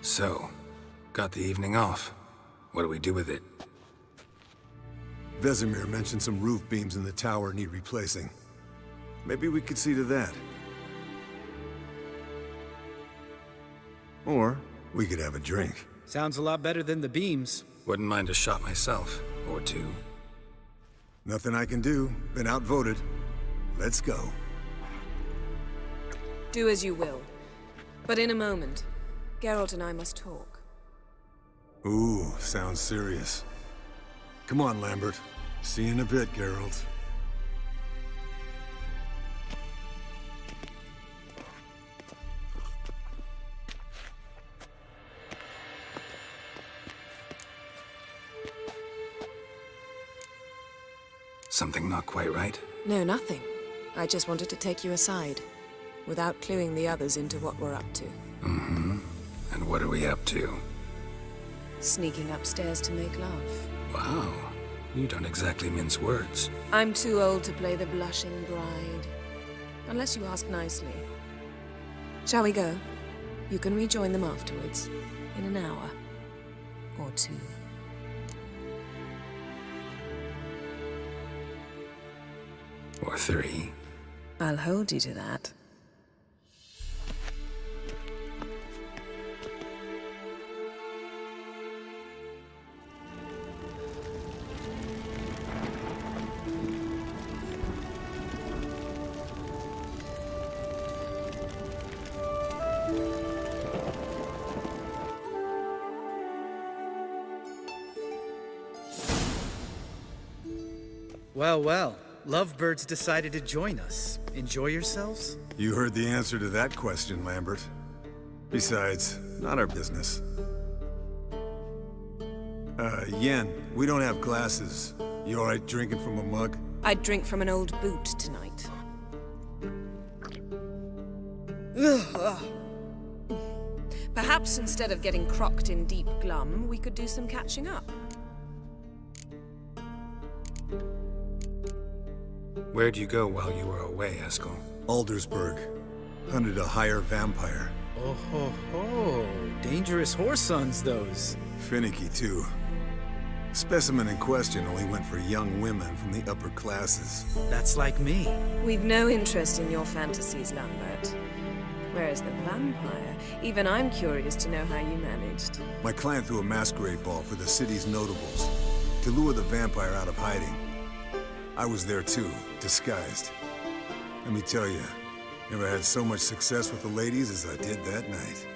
So, got the evening off. What do we do with it? Vesemir mentioned some roof beams in the tower need replacing. Maybe we could see to that. Or we could have a drink. Sounds a lot better than the beams. Wouldn't mind a shot myself, or two. Nothing I can do. Been outvoted. Let's go. Do as you will. But in a moment, Geralt and I must talk. Ooh, sounds serious. Come on, Lambert. See you in a bit, Geralt. Something not quite right? No, nothing. I just wanted to take you aside, without cluing the others into what we're up to. Mm-hmm. And what are we up to? Sneaking upstairs to make love. Wow. You don't exactly mince words. I'm too old to play the blushing bride. Unless you ask nicely. Shall we go? You can rejoin them afterwards, in an hour or two. Or three. I'll hold you to that. Well, well. Lovebirds decided to join us. Enjoy yourselves? You heard the answer to that question, Lambert. Besides, not our business. Yen, we don't have glasses. You alright drinking from a mug? I'd drink from an old boot tonight. Perhaps instead of getting crocked in deep glum, we could do some catching up. Where'd you go while you were away, Eskel? Aldersburg. Hunted a higher vampire. Oh ho ho. Dangerous whoresons, those. Finicky, too. Specimen in question only went for young women from the upper classes. That's like me. We've no interest in your fantasies, Lambert. Whereas the vampire, even I'm curious to know how you managed. My clan threw a masquerade ball for the city's notables to lure the vampire out of hiding. I was there too, disguised. Let me tell you, never had so much success with the ladies as I did that night.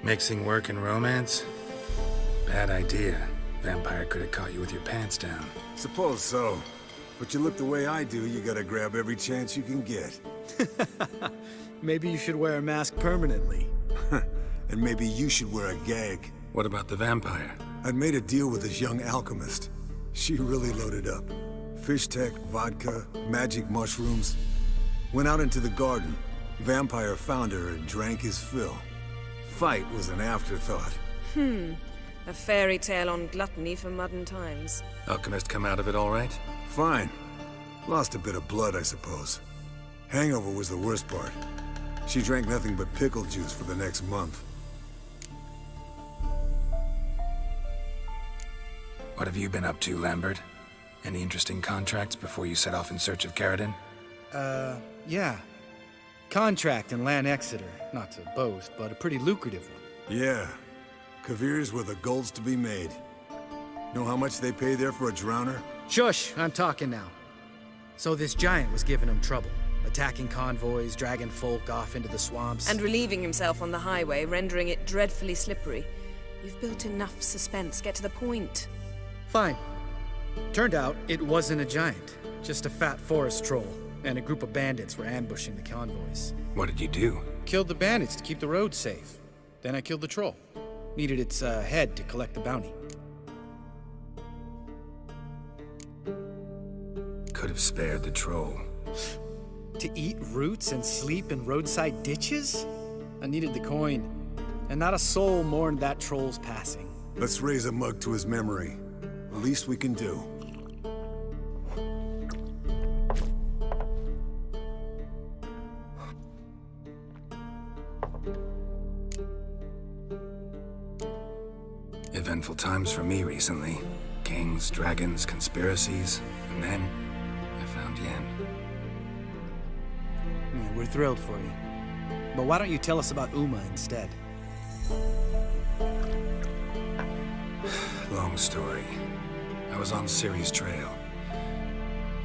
Mixing work and romance? Bad idea. Vampire could have caught you with your pants down. Suppose so. But you look the way I do, you gotta grab every chance you can get. Maybe you should wear a mask permanently. And maybe you should wear a gag. What about the vampire? I'd made a deal with this young alchemist. She really loaded up. Fish tech, vodka, magic mushrooms. Went out into the garden. Vampire found her and drank his fill. Fight was an afterthought. A fairy tale on gluttony for modern times. Alchemist come out of it all right? Fine. Lost a bit of blood, I suppose. Hangover was the worst part. She drank nothing but pickle juice for the next month. What have you been up to, Lambert? Any interesting contracts before you set off in search of Caradon? Yeah. Contract in Lan Exeter. Not to boast, but a pretty lucrative one. Yeah. Kavir's were the gold's to be made. Know how much they pay there for a drowner? Shush, I'm talking now. So this giant was giving him trouble. Attacking convoys, dragging folk off into the swamps. And relieving himself on the highway, rendering it dreadfully slippery. You've built enough suspense. Get to the point. Fine. Turned out it wasn't a giant. Just a fat forest troll. And a group of bandits were ambushing the convoys. What did you do? Killed the bandits to keep the road safe. Then I killed the troll. Needed its head to collect the bounty. Could have spared the troll. To eat roots and sleep in roadside ditches? I needed the coin. And not a soul mourned that troll's passing. Let's raise a mug to his memory. The least we can do. Eventful times for me recently. Kings, dragons, conspiracies, and then I found Yen. Yeah, we're thrilled for you. But why don't you tell us about Uma instead? Long story. I was on Ciri's trail.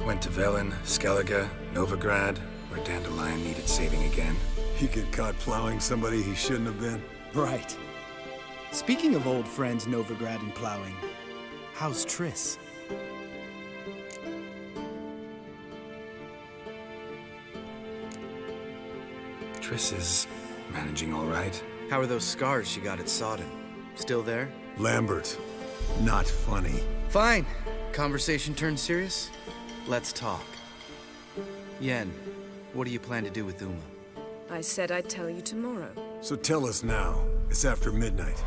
Went to Velen, Skellige, Novigrad, where Dandelion needed saving again. He get caught plowing somebody he shouldn't have been. Right. Speaking of old friends Novigrad and plowing, how's Triss? Triss is managing all right. How are those scars she got at Sodden? Still there? Lambert, not funny. Fine. Conversation turned serious? Let's talk. Yen, what do you plan to do with Uma? I said I'd tell you tomorrow. So tell us now. It's after midnight.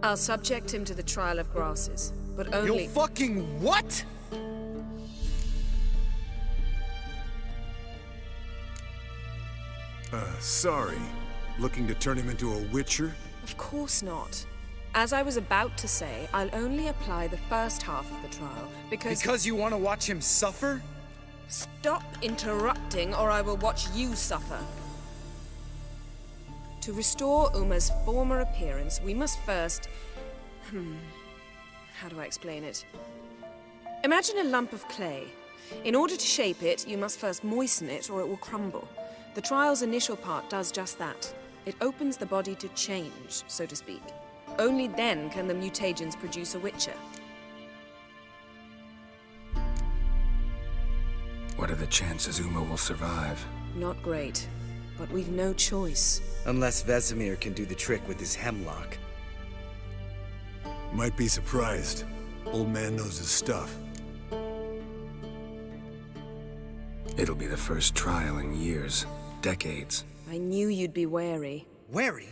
I'll subject him to the trial of grasses, but only— You'll fucking what? Sorry. Looking to turn him into a witcher? Of course not. As I was about to say, I'll only apply the first half of the trial, because— Because you want to watch him suffer? Stop interrupting, or I will watch you suffer. To restore Uma's former appearance, we must first— how do I explain it? Imagine a lump of clay. In order to shape it, you must first moisten it, or it will crumble. The trial's initial part does just that. It opens the body to change, so to speak. Only then can the mutagens produce a witcher. What are the chances Uma will survive? Not great, but we've no choice. Unless Vesemir can do the trick with his hemlock. Might be surprised. Old man knows his stuff. It'll be the first trial in years, decades. I knew you'd be wary. Wary?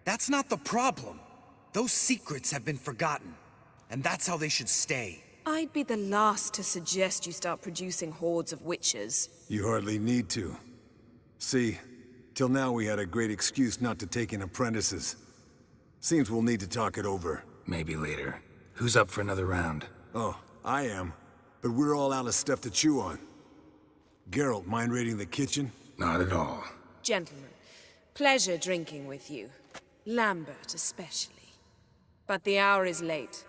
That's not the problem. Those secrets have been forgotten, and that's how they should stay. I'd be the last to suggest you start producing hordes of witches. You hardly need to. See, till now we had a great excuse not to take in apprentices. Seems we'll need to talk it over. Maybe later. Who's up for another round? Oh, I am. But we're all out of stuff to chew on. Geralt, mind raiding the kitchen? Not at all. Gentlemen, pleasure drinking with you. Lambert especially. But the hour is late.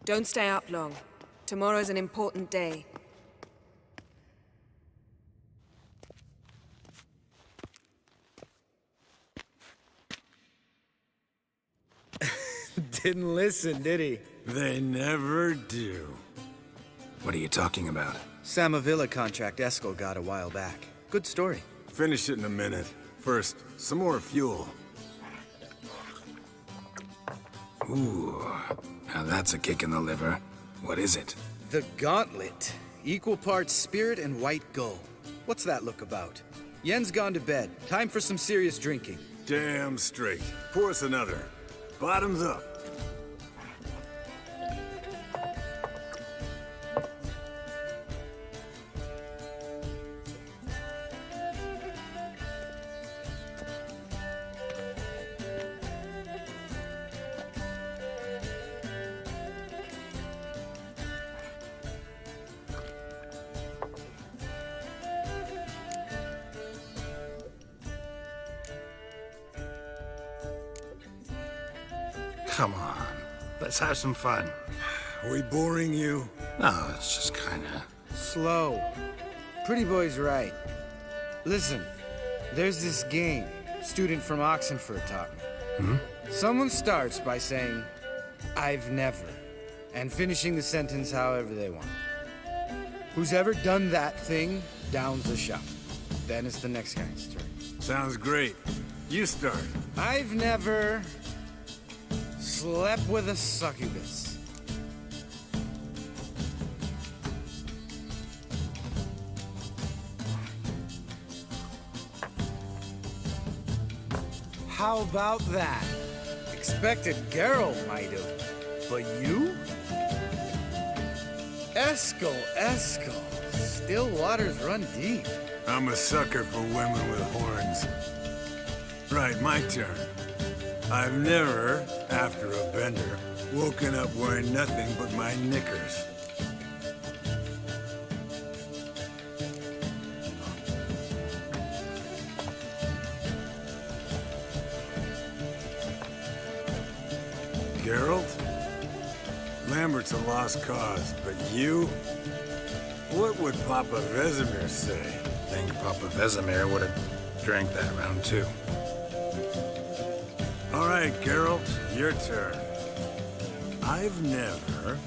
Don't stay up long. Tomorrow's an important day. Didn't listen, did he? They never do. What are you talking about? Samavilla contract Eskel got a while back. Good story. Finish it in a minute. First, some more fuel. Ooh, now that's a kick in the liver. What is it? The Gauntlet. Equal parts spirit and white gull. What's that look about? Yen's gone to bed. Time for some serious drinking. Damn straight. Pour us another. Bottoms up. Come on, let's have some fun. Are we boring you? No, it's just kinda... Slow. Pretty boy's right. Listen, there's this game student from Oxenford taught me. Someone starts by saying, "I've never," and finishing the sentence however they want. Who's ever done that thing downs the shot. Then it's the next guy's turn. Sounds great. You start. I've never slept with a succubus. How about that? Expected Geralt might have, but you? Eskel, Still waters run deep. I'm a sucker for women with horns. Right, my turn. I've never, after a bender, woken up wearing nothing but my knickers. Geralt? Lambert's a lost cause, but you? What would Papa Vesemir say? I think Papa Vesemir would have drank that round too. All right, Geralt, your turn. I've never...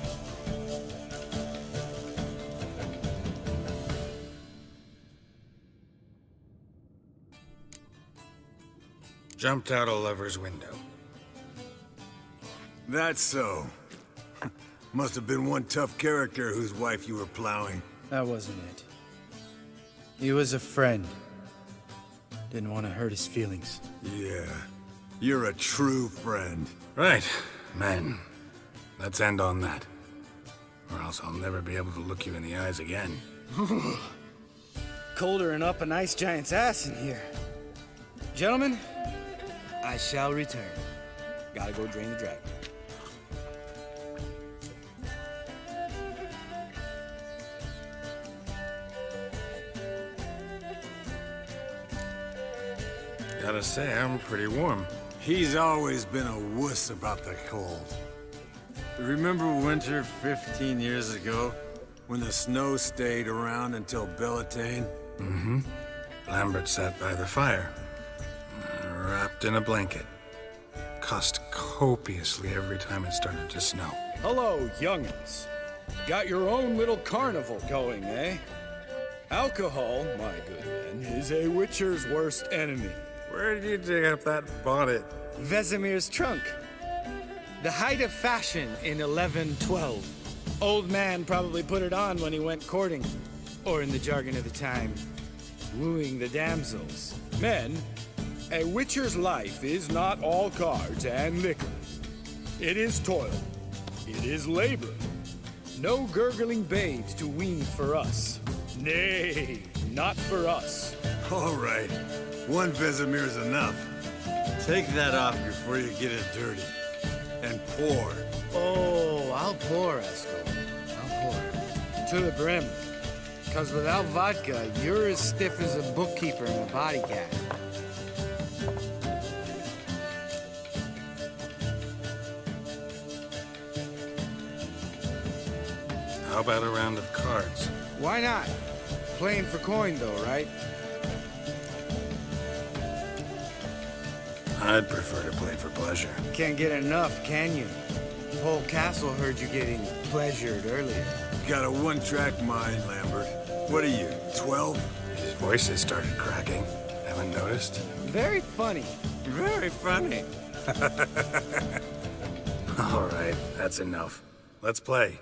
Jumped out a lover's window. That's so. Must have been one tough character whose wife you were plowing. That wasn't it. He was a friend. Didn't want to hurt his feelings. Yeah. You're a true friend. Right, men. Let's end on that. Or else I'll never be able to look you in the eyes again. Colder and up an ice giant's ass in here. Gentlemen, I shall return. Gotta go drain the dragon. Gotta say, I'm pretty warm. He's always been a wuss about the cold. Remember winter 15 years ago? When the snow stayed around until Bellatane? Mm-hmm. Lambert sat by the fire, wrapped in a blanket. Cussed copiously every time it started to snow. Hello, young'uns. Got your own little carnival going, eh? Alcohol, my good men, is a witcher's worst enemy. Where did you dig up that bonnet? Vesemir's trunk. The height of fashion in 1112. Old man probably put it on when he went courting. Or in the jargon of the time, wooing the damsels. Men, a witcher's life is not all cards and liquor. It is toil. It is labor. No gurgling babes to wean for us. Nay, not for us. All right. One Vesemir's enough. Take that off before you get it dirty. And pour. Oh, I'll pour, Esco. I'll pour. To the brim. Because without vodka, you're as stiff as a bookkeeper in a body cat. How about a round of cards? Why not? Playing for coin, though, right? I'd prefer to play for pleasure. Can't get enough, can you? Whole castle heard you getting pleasured earlier. Got a one-track mind, Lambert. What are you, 12? His voice has started cracking. Haven't noticed? Very funny. Very funny. All right, that's enough. Let's play.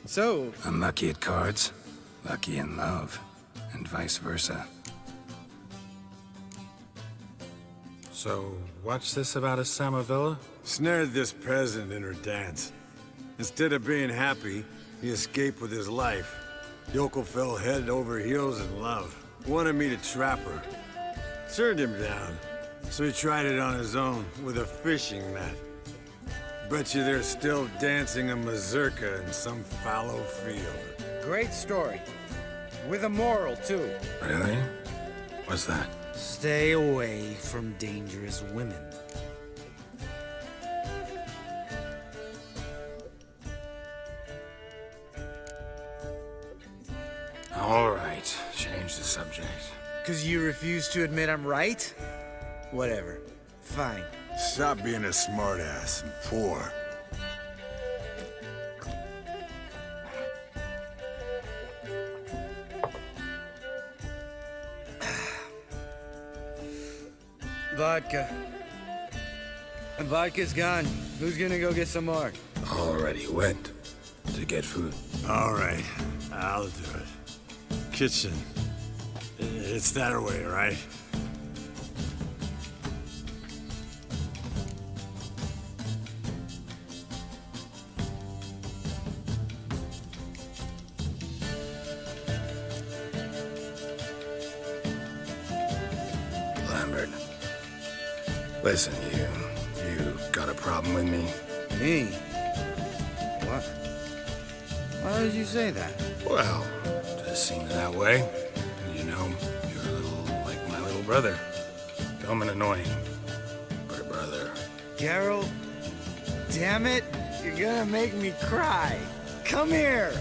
So, Unlucky at cards, lucky in love, and vice versa. So, what's this about a Samavilla? Snared this peasant in her dance. Instead of being happy, he escaped with his life. Yokel fell head over heels in love. Wanted me to trap her. Turned him down. So he tried it on his own with a fishing net. Bet you they're still dancing a mazurka in some fallow field. great story. With a moral, too. Really? What's that? Stay away from dangerous women. All right, change the subject. 'Cause you refuse to admit I'm right? Whatever. Fine. Stop being a smartass and pour. Vodka. And vodka's gone. Who's gonna go get some more? Already went to get food. All right, I'll do it. Kitchen. It's that way, right? Lambert. Listen, you got a problem with me? Me? What? Why did you say that? Well, just seems that way. You know, you're a little like my little brother. Dumb and annoying, but a brother. Geralt, damn it, you're gonna make me cry. Come here.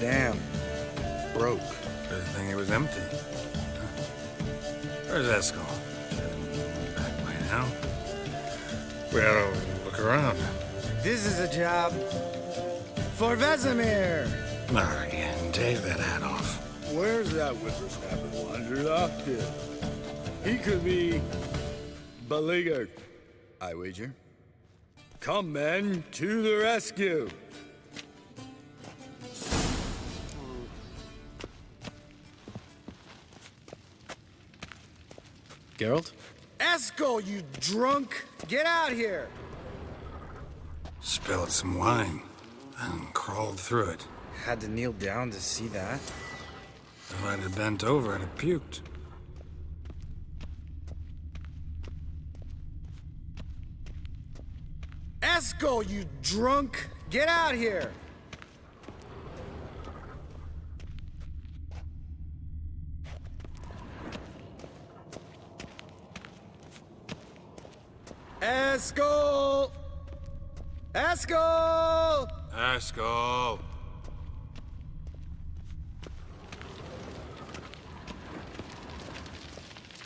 Damn, broke. Good thing it was empty. Where's Eskel? Should have been back by now. We ought to look around. This is a job for Vesemir. All right, and take that hat off. Where's that whippersnapper wandered off to? He could be beleaguered, I wager. Come, men, to the rescue. Geralt? Eskel, you drunk! Get out here! Spilled some wine and crawled through it. Had to kneel down to see that. If I'd have bent over, I'd have puked. Eskel, you drunk! Get out here! Eskel! Eskel! Eskel!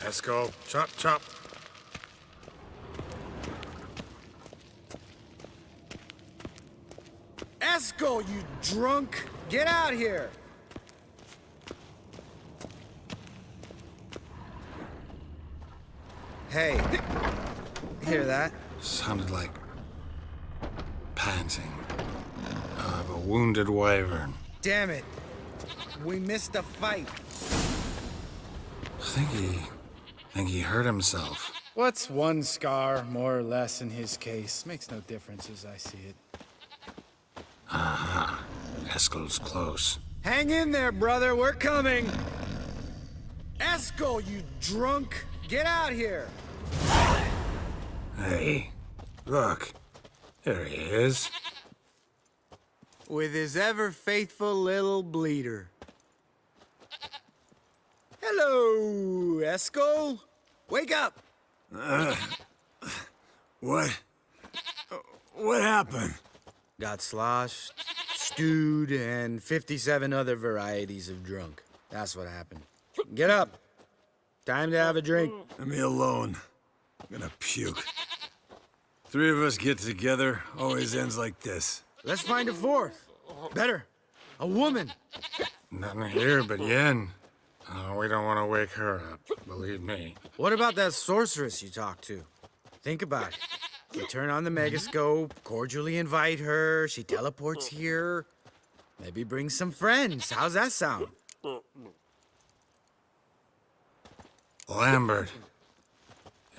Eskel, chop, chop. Eskel, you drunk! Get out here! Hey, hear that? Sounded like panting of a wounded wyvern. Damn it. We missed a fight. Think he hurt himself. What's one scar, more or less, in his case? Makes no difference as I see it. Aha. Eskel's close. Hang in there, brother. We're coming. Eskel, you drunk! Get out here! Hey, look. There he is. With his ever-faithful little bleeder. Hello, Eskel. Wake up! What happened? Got sloshed, stewed, and 57 other varieties of drunk. That's what happened. Get up. Time to have a drink. Let me alone. I'm gonna puke. Three of us get together, always ends like this. Let's find a fourth. Better. A woman. Nothing here but Yen. We don't want to wake her up, believe me. What about that sorceress you talked to? Think about it. You turn on the megascope, cordially invite her, she teleports here. Maybe bring some friends. How's that sound? Lambert,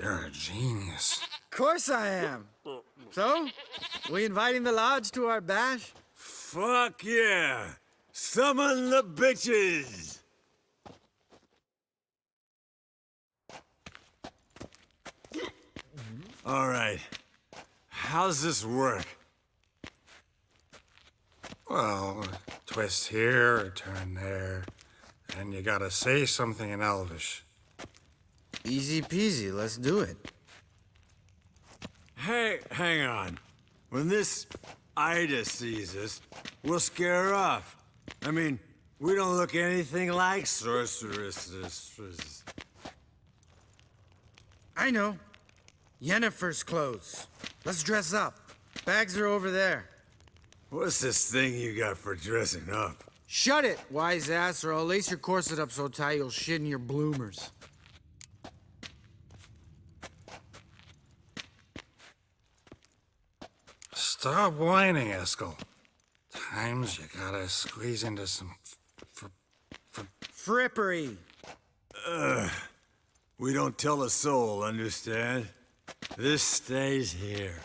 you're a genius. Of course I am. So, we inviting the lodge to our bash? Fuck yeah! Summon the bitches! All right. How's this work? Well, twist here, or turn there, and you gotta say something in Elvish. Easy peasy, let's do it. Hey, hang on. When this Ida sees us, we'll scare her off. I mean, we don't look anything like sorceresses. I know. Yennefer's clothes. Let's dress up. Bags are over there. What's this thing you got for dressing up? Shut it, wise ass, or I'll lace your corset up so tight you'll shit in your bloomers. Stop whining, Eskel. Times you gotta squeeze into some Frippery. We don't tell a soul, understand? This stays here.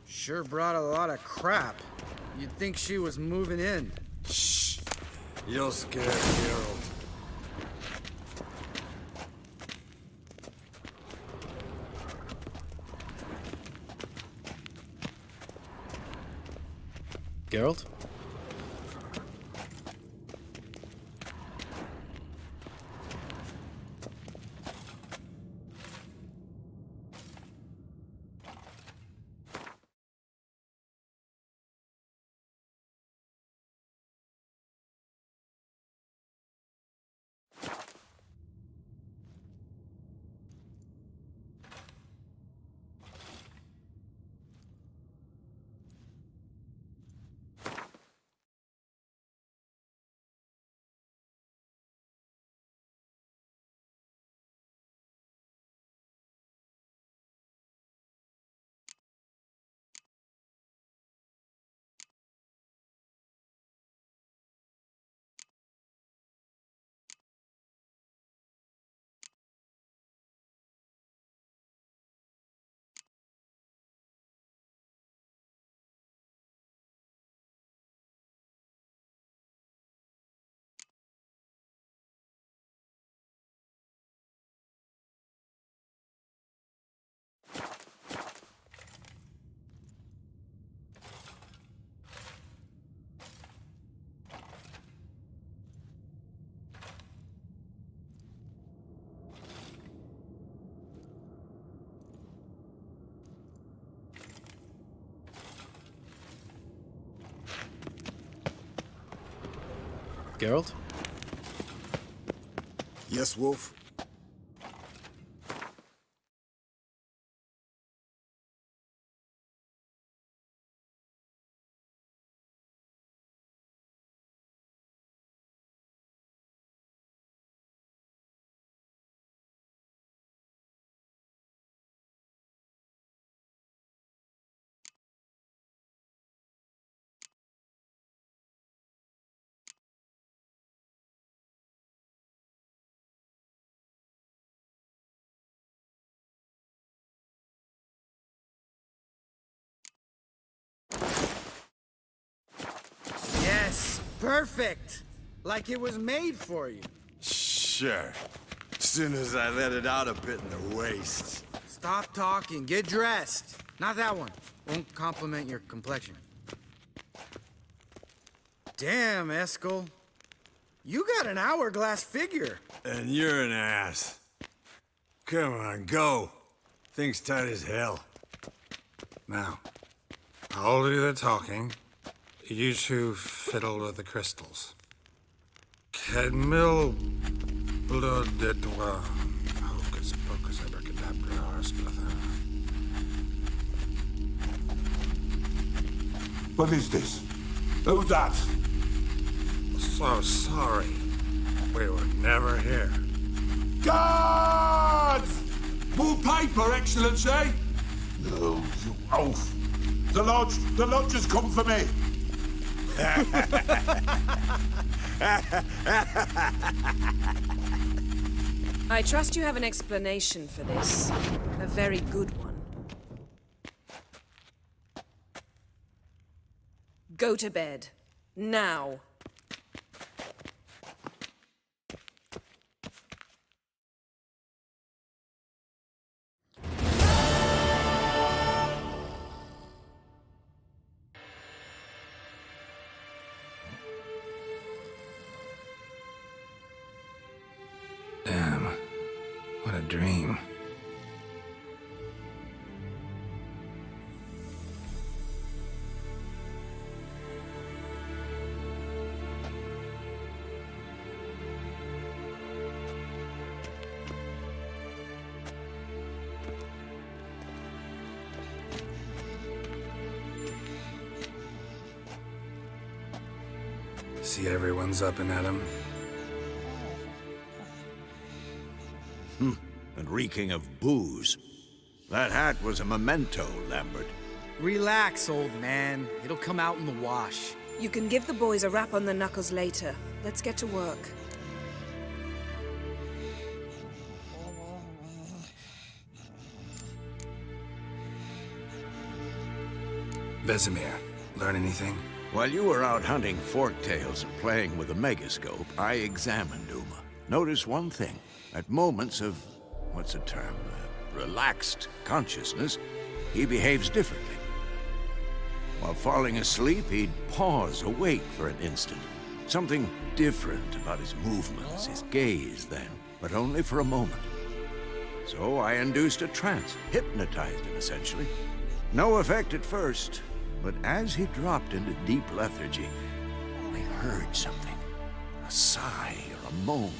Sure brought a lot of crap. You'd think she was moving in. Shh. You'll scare Geralt. Geralt? Geralt? Yes, Wolf? Yes, perfect. Like it was made for you. Sure. Soon as I let it out a bit in the waist. Stop talking, get dressed. Not that one. Won't compliment your complexion. Damn, Eskel. You got an hourglass figure. And you're an ass. Come on, go. Thing's tight as hell. Now, I'll do the talking. You two fiddle with the crystals. Cadmil blood de toi. Hocus pocus abracadabra splather. What is this? Who's that? So sorry. We were never here. Guards! More paper, Excellency! No, you oaf. The lodge has come for me. I trust you have an explanation for this. A very good one. Go to bed. Now. Damn. What a dream. See everyone's up and at 'em. And reeking of booze. That hat was a memento, Lambert. Relax, old man. It'll come out in the wash. You can give the boys a rap on the knuckles later. Let's get to work. Vesemir, learn anything? While you were out hunting forktails and playing with a megascope, I examined Uma. Notice one thing. At moments of, what's the term, relaxed consciousness, he behaves differently. While falling asleep, he'd pause, awake for an instant. Something different about his movements, his gaze then, but only for a moment. So I induced a trance, hypnotized him essentially. No effect at first, but as he dropped into deep lethargy, I heard something. A sigh or a moan.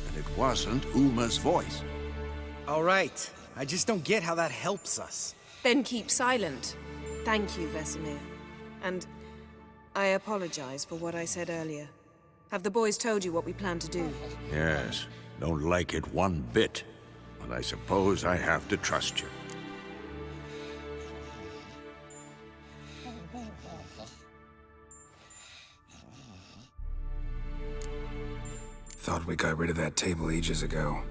And it wasn't Uma's voice. All right. I just don't get how that helps us. Then keep silent. Thank you, Vesemir. And I apologize for what I said earlier. Have the boys told you what we plan to do? Yes, don't like it one bit. But I suppose I have to trust you. Thought we got rid of that table ages ago.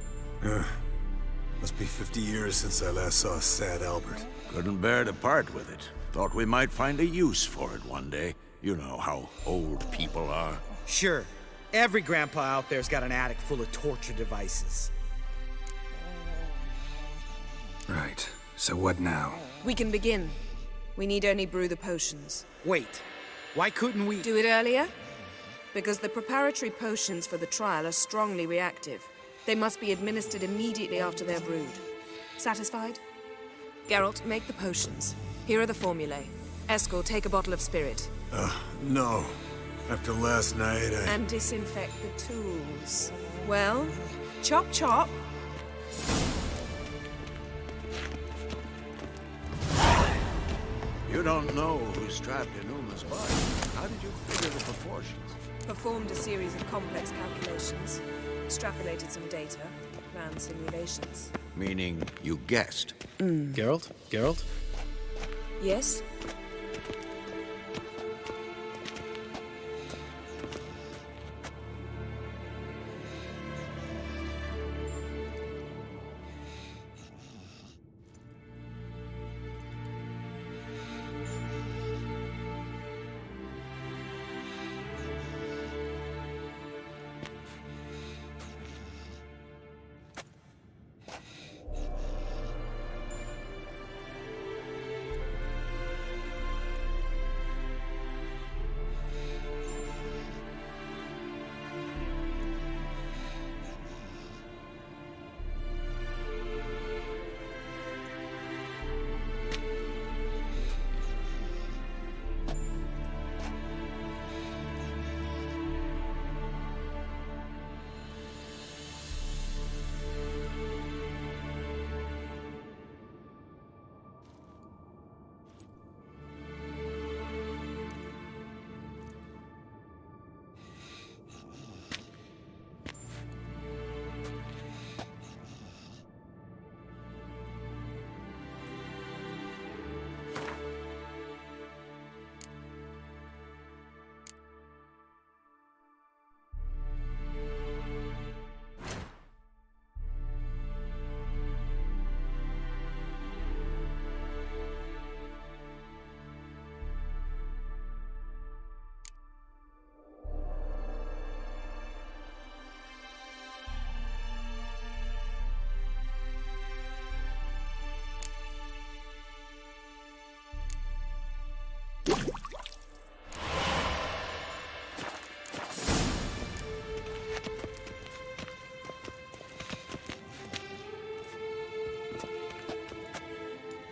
Must be 50 years since I last saw sad Albert. Couldn't bear to part with it. Thought we might find a use for it one day. You know how old people are. Sure. Every grandpa out there's got an attic full of torture devices. Right. So what now? We can begin. We need only brew the potions. Wait. Why couldn't we... Do it earlier? Because the preparatory potions for the trial are strongly reactive. They must be administered immediately after they're brewed. Satisfied? Geralt, make the potions. Here are the formulae. Eskel, take a bottle of spirit. No. After last night, And disinfect the tools. Well, chop chop. You don't know who's trapped in Uma's body. How did you figure the proportions? Performed a series of complex calculations. Extrapolated some data. Ran simulations. Meaning you guessed. Geralt? Geralt? Yes?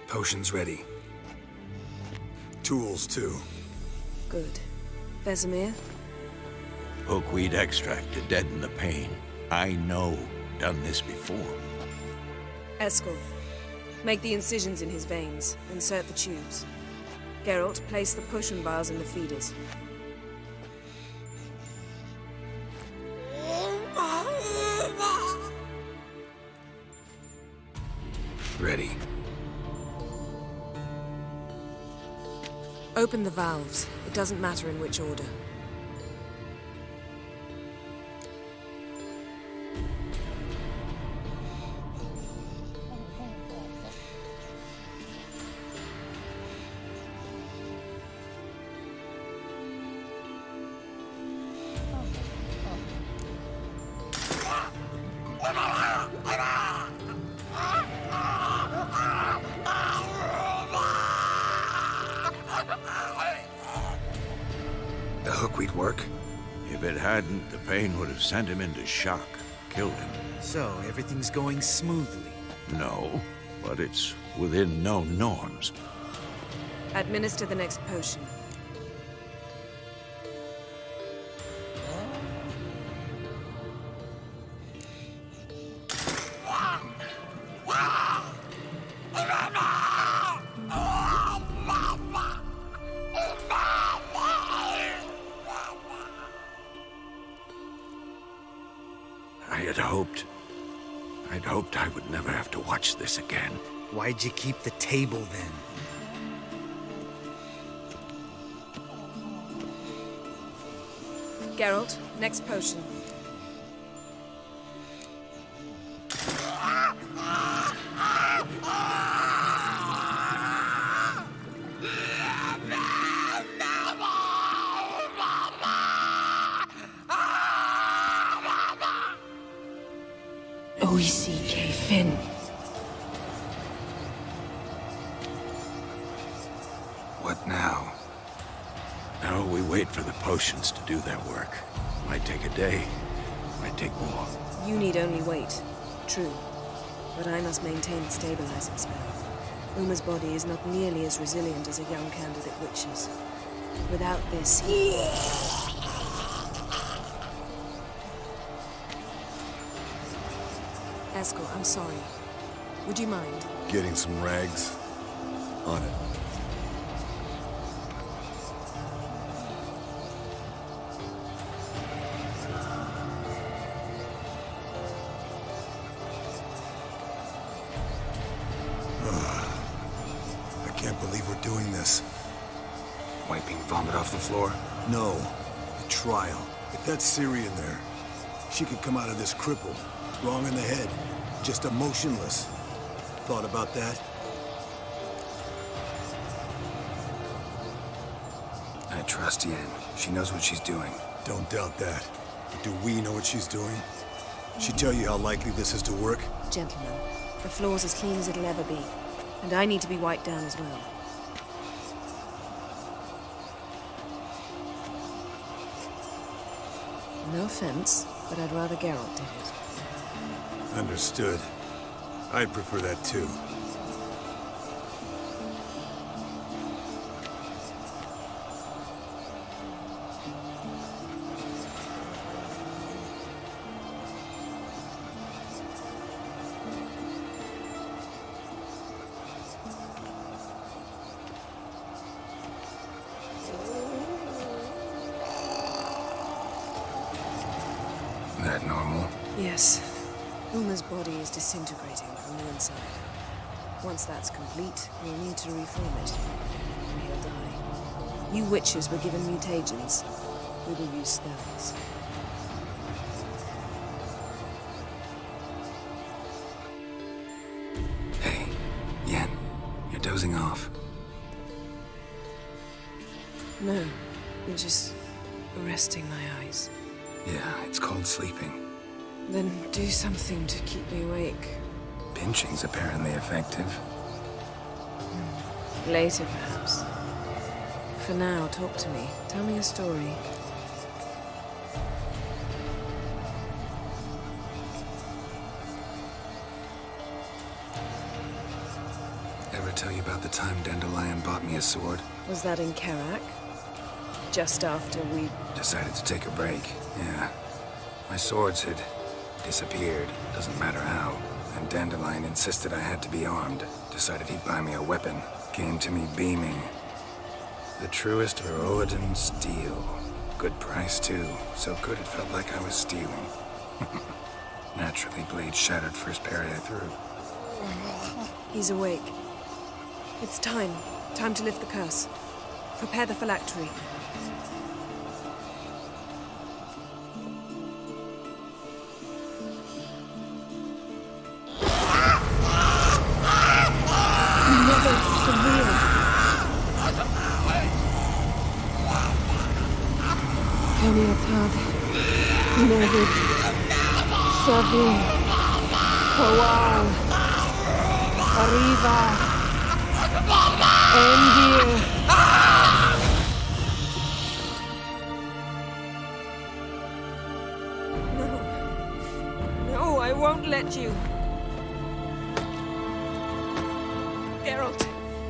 Potions ready. tools, too. Good. Vesemir? Oakweed extract to deaden the pain. I know. Done this before. Eskel, make the incisions in his veins. Insert the tubes. Geralt, place the potion vials in the feeders. Ready. Open the valves. It doesn't matter in which order. The hookweed work? If it hadn't, the pain would have sent him into shock, killed him. So, everything's going smoothly. No, but it's within known norms. Administer the next potion. I'd hoped I would never have to watch this again. Why'd you keep the table then? Geralt, next potion. Fin. What now? Now we wait for the potions to do their work. Might take a day, might take more. You need only wait. True. But I must maintain the stabilizing spell. Uma's body is not nearly as resilient as a young candidate witch's. Without this, Eskel, I'm sorry. Would you mind? Getting some rags? On it. I can't believe we're doing this. Wiping vomit off the floor? No. The trial. If that's Syrian there, she could come out of this crippled. Wrong in the head. Just emotionless. Thought about that? I trust Yen. She knows what she's doing. Don't doubt that. But do we know what she's doing? She tell you how likely this is to work? Gentlemen, the floor's as clean as it'll ever be. And I need to be wiped down as well. No offense, but I'd rather Geralt did it. Understood. I'd prefer that too. That normal? Yes. Uma's body is disintegrating from the inside. Once that's complete, we'll need to reform it. Or he'll die. You witches were given mutagens. We will use spells. Hey, Yen, you're dozing off. No, I'm just resting my eyes. Yeah, it's called sleeping. Then do something to keep me awake. Pinching's apparently effective. Later, perhaps. For now, talk to me. Tell me a story. Ever tell you about the time Dandelion bought me a sword? Was that in Karak? Just after we... Decided to take a break, yeah. My swords had disappeared, doesn't matter how. And Dandelion insisted I had to be armed. Decided he'd buy me a weapon. Came to me beaming. The truest Verolidan steel. Good price, too. So good it felt like I was stealing. Naturally, blade shattered first parry I threw. He's awake. It's time. Time to lift the curse. Prepare the phylactery. Never severe. Peniatad. Never severe. Kowal. Arriva. Endir. No, I won't let you. Geralt,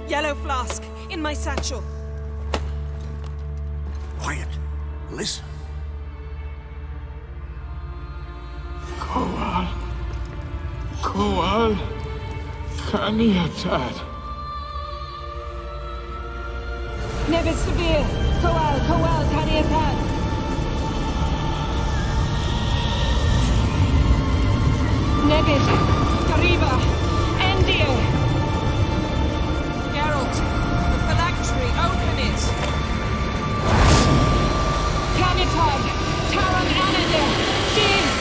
yellow flask, in my satchel. Quiet. Listen. Kowal. Kaniatad. Nevid Severe. Kowal, Kaniatad. Nevid, Kariba, Endir. Geralt, the phylactery, open it. Kaniatad, Taran Anadir, Diz.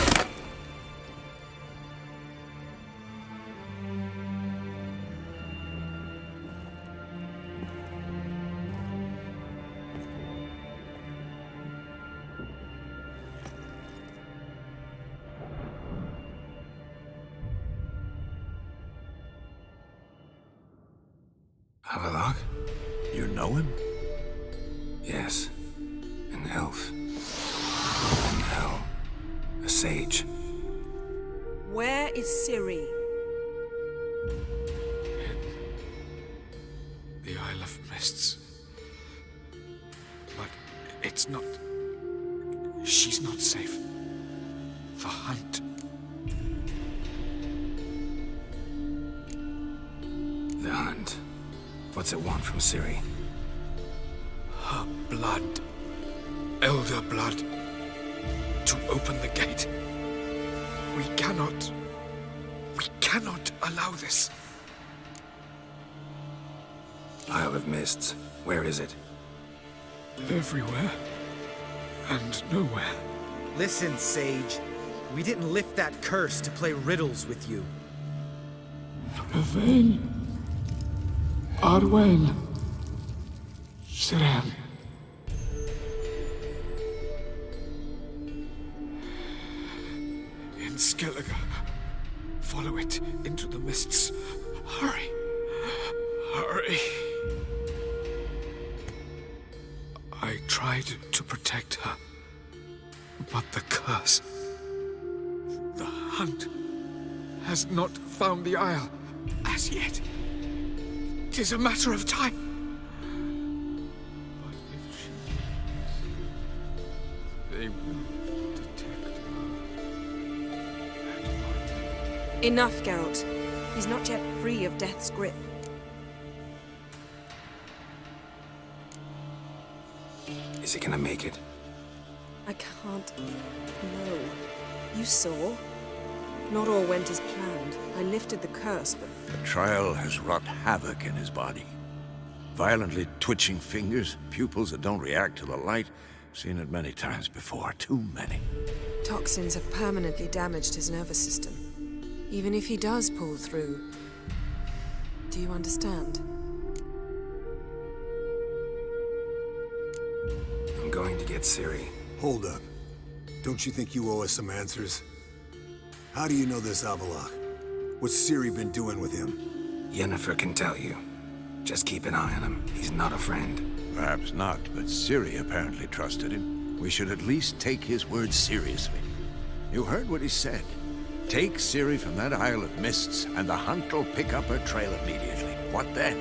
Havelock? You know him? Yes. An elf. An elf. A sage. Where is Ciri? The Isle of Mists. But it's not... She's not safe. The hunt. The hunt. What's it want from Ciri? Her blood. Elder blood. To open the gate. We cannot allow this. Isle of Mists. Where is it? Everywhere. And nowhere. Listen, Sage. We didn't lift that curse to play riddles with you. Yvain. Arwen. Siren. In Skellige. Follow it into the mists. Hurry. Hurry. I tried to protect her. But the curse. The hunt has not found the Isle as yet. 'Tis a matter of time. But if she... they will detect her. Enough, Geralt. He's not yet free of death's grip. Is he gonna make it? I can't... No. You saw? Not all went as planned. I lifted the curse, but... The trial has wrought havoc in his body. Violently twitching fingers, pupils that don't react to the light. Seen it many times before, too many. Toxins have permanently damaged his nervous system. Even if he does pull through... Do you understand? I'm going to get Ciri. Hold up. Don't you think you owe us some answers? How do you know this Havelock? What's Ciri been doing with him? Yennefer can tell you. Just keep an eye on him. He's not a friend. Perhaps not, but Ciri apparently trusted him. We should at least take his words seriously. You heard what he said. Take Ciri from that Isle of Mists, and the hunt will pick up her trail immediately. What then?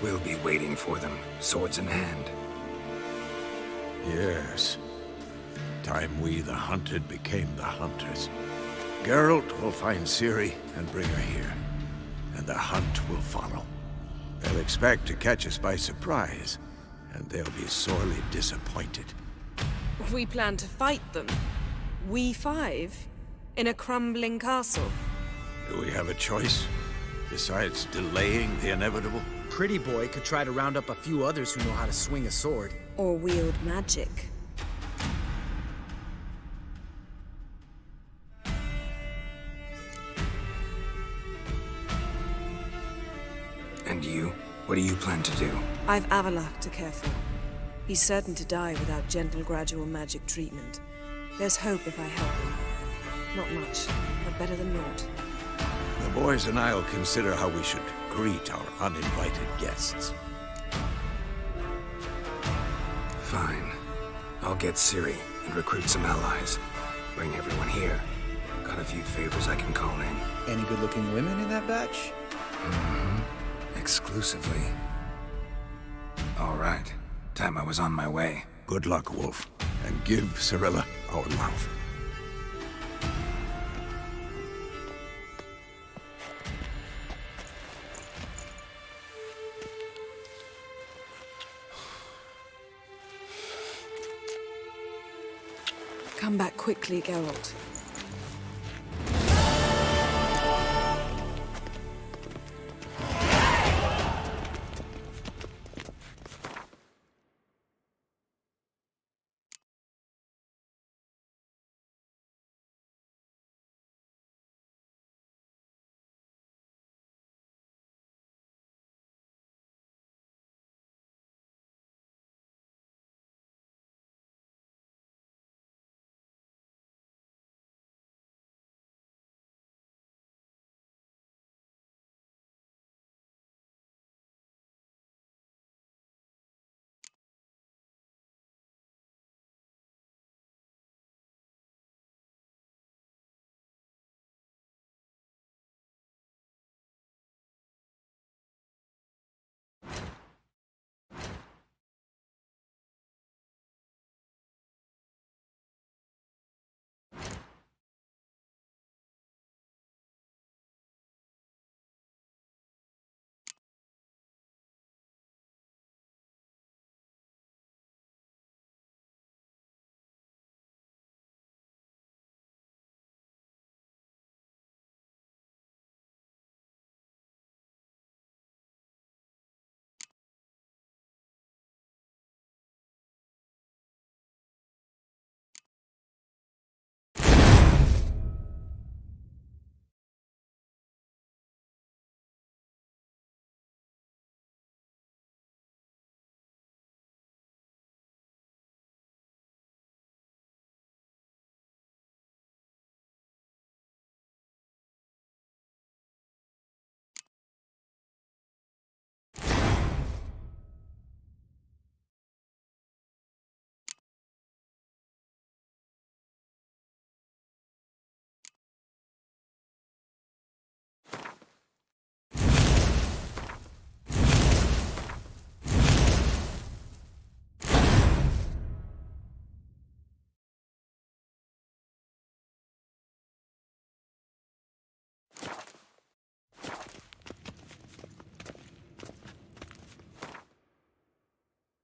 We'll be waiting for them, swords in hand. Yes. Time we, the hunted, became the hunters. Geralt will find Ciri and bring her here. And the hunt will follow. They'll expect to catch us by surprise, and they'll be sorely disappointed. We plan to fight them. We five? In a crumbling castle? Do we have a choice? Besides delaying the inevitable? Pretty boy could try to round up a few others who know how to swing a sword. Or wield magic. And you? What do you plan to do? I've Avalok to care for. He's certain to die without gentle, gradual magic treatment. There's hope if I help him. Not much, but better than naught. The boys and I'll consider how we should greet our uninvited guests. Fine. I'll get Ciri and recruit some allies. Bring everyone here. Got a few favors I can call in. Any good-looking women in that batch? Exclusively. All right. Time I was on my way. Good luck, Wolf. And give Cirilla our love. Come back quickly, Geralt.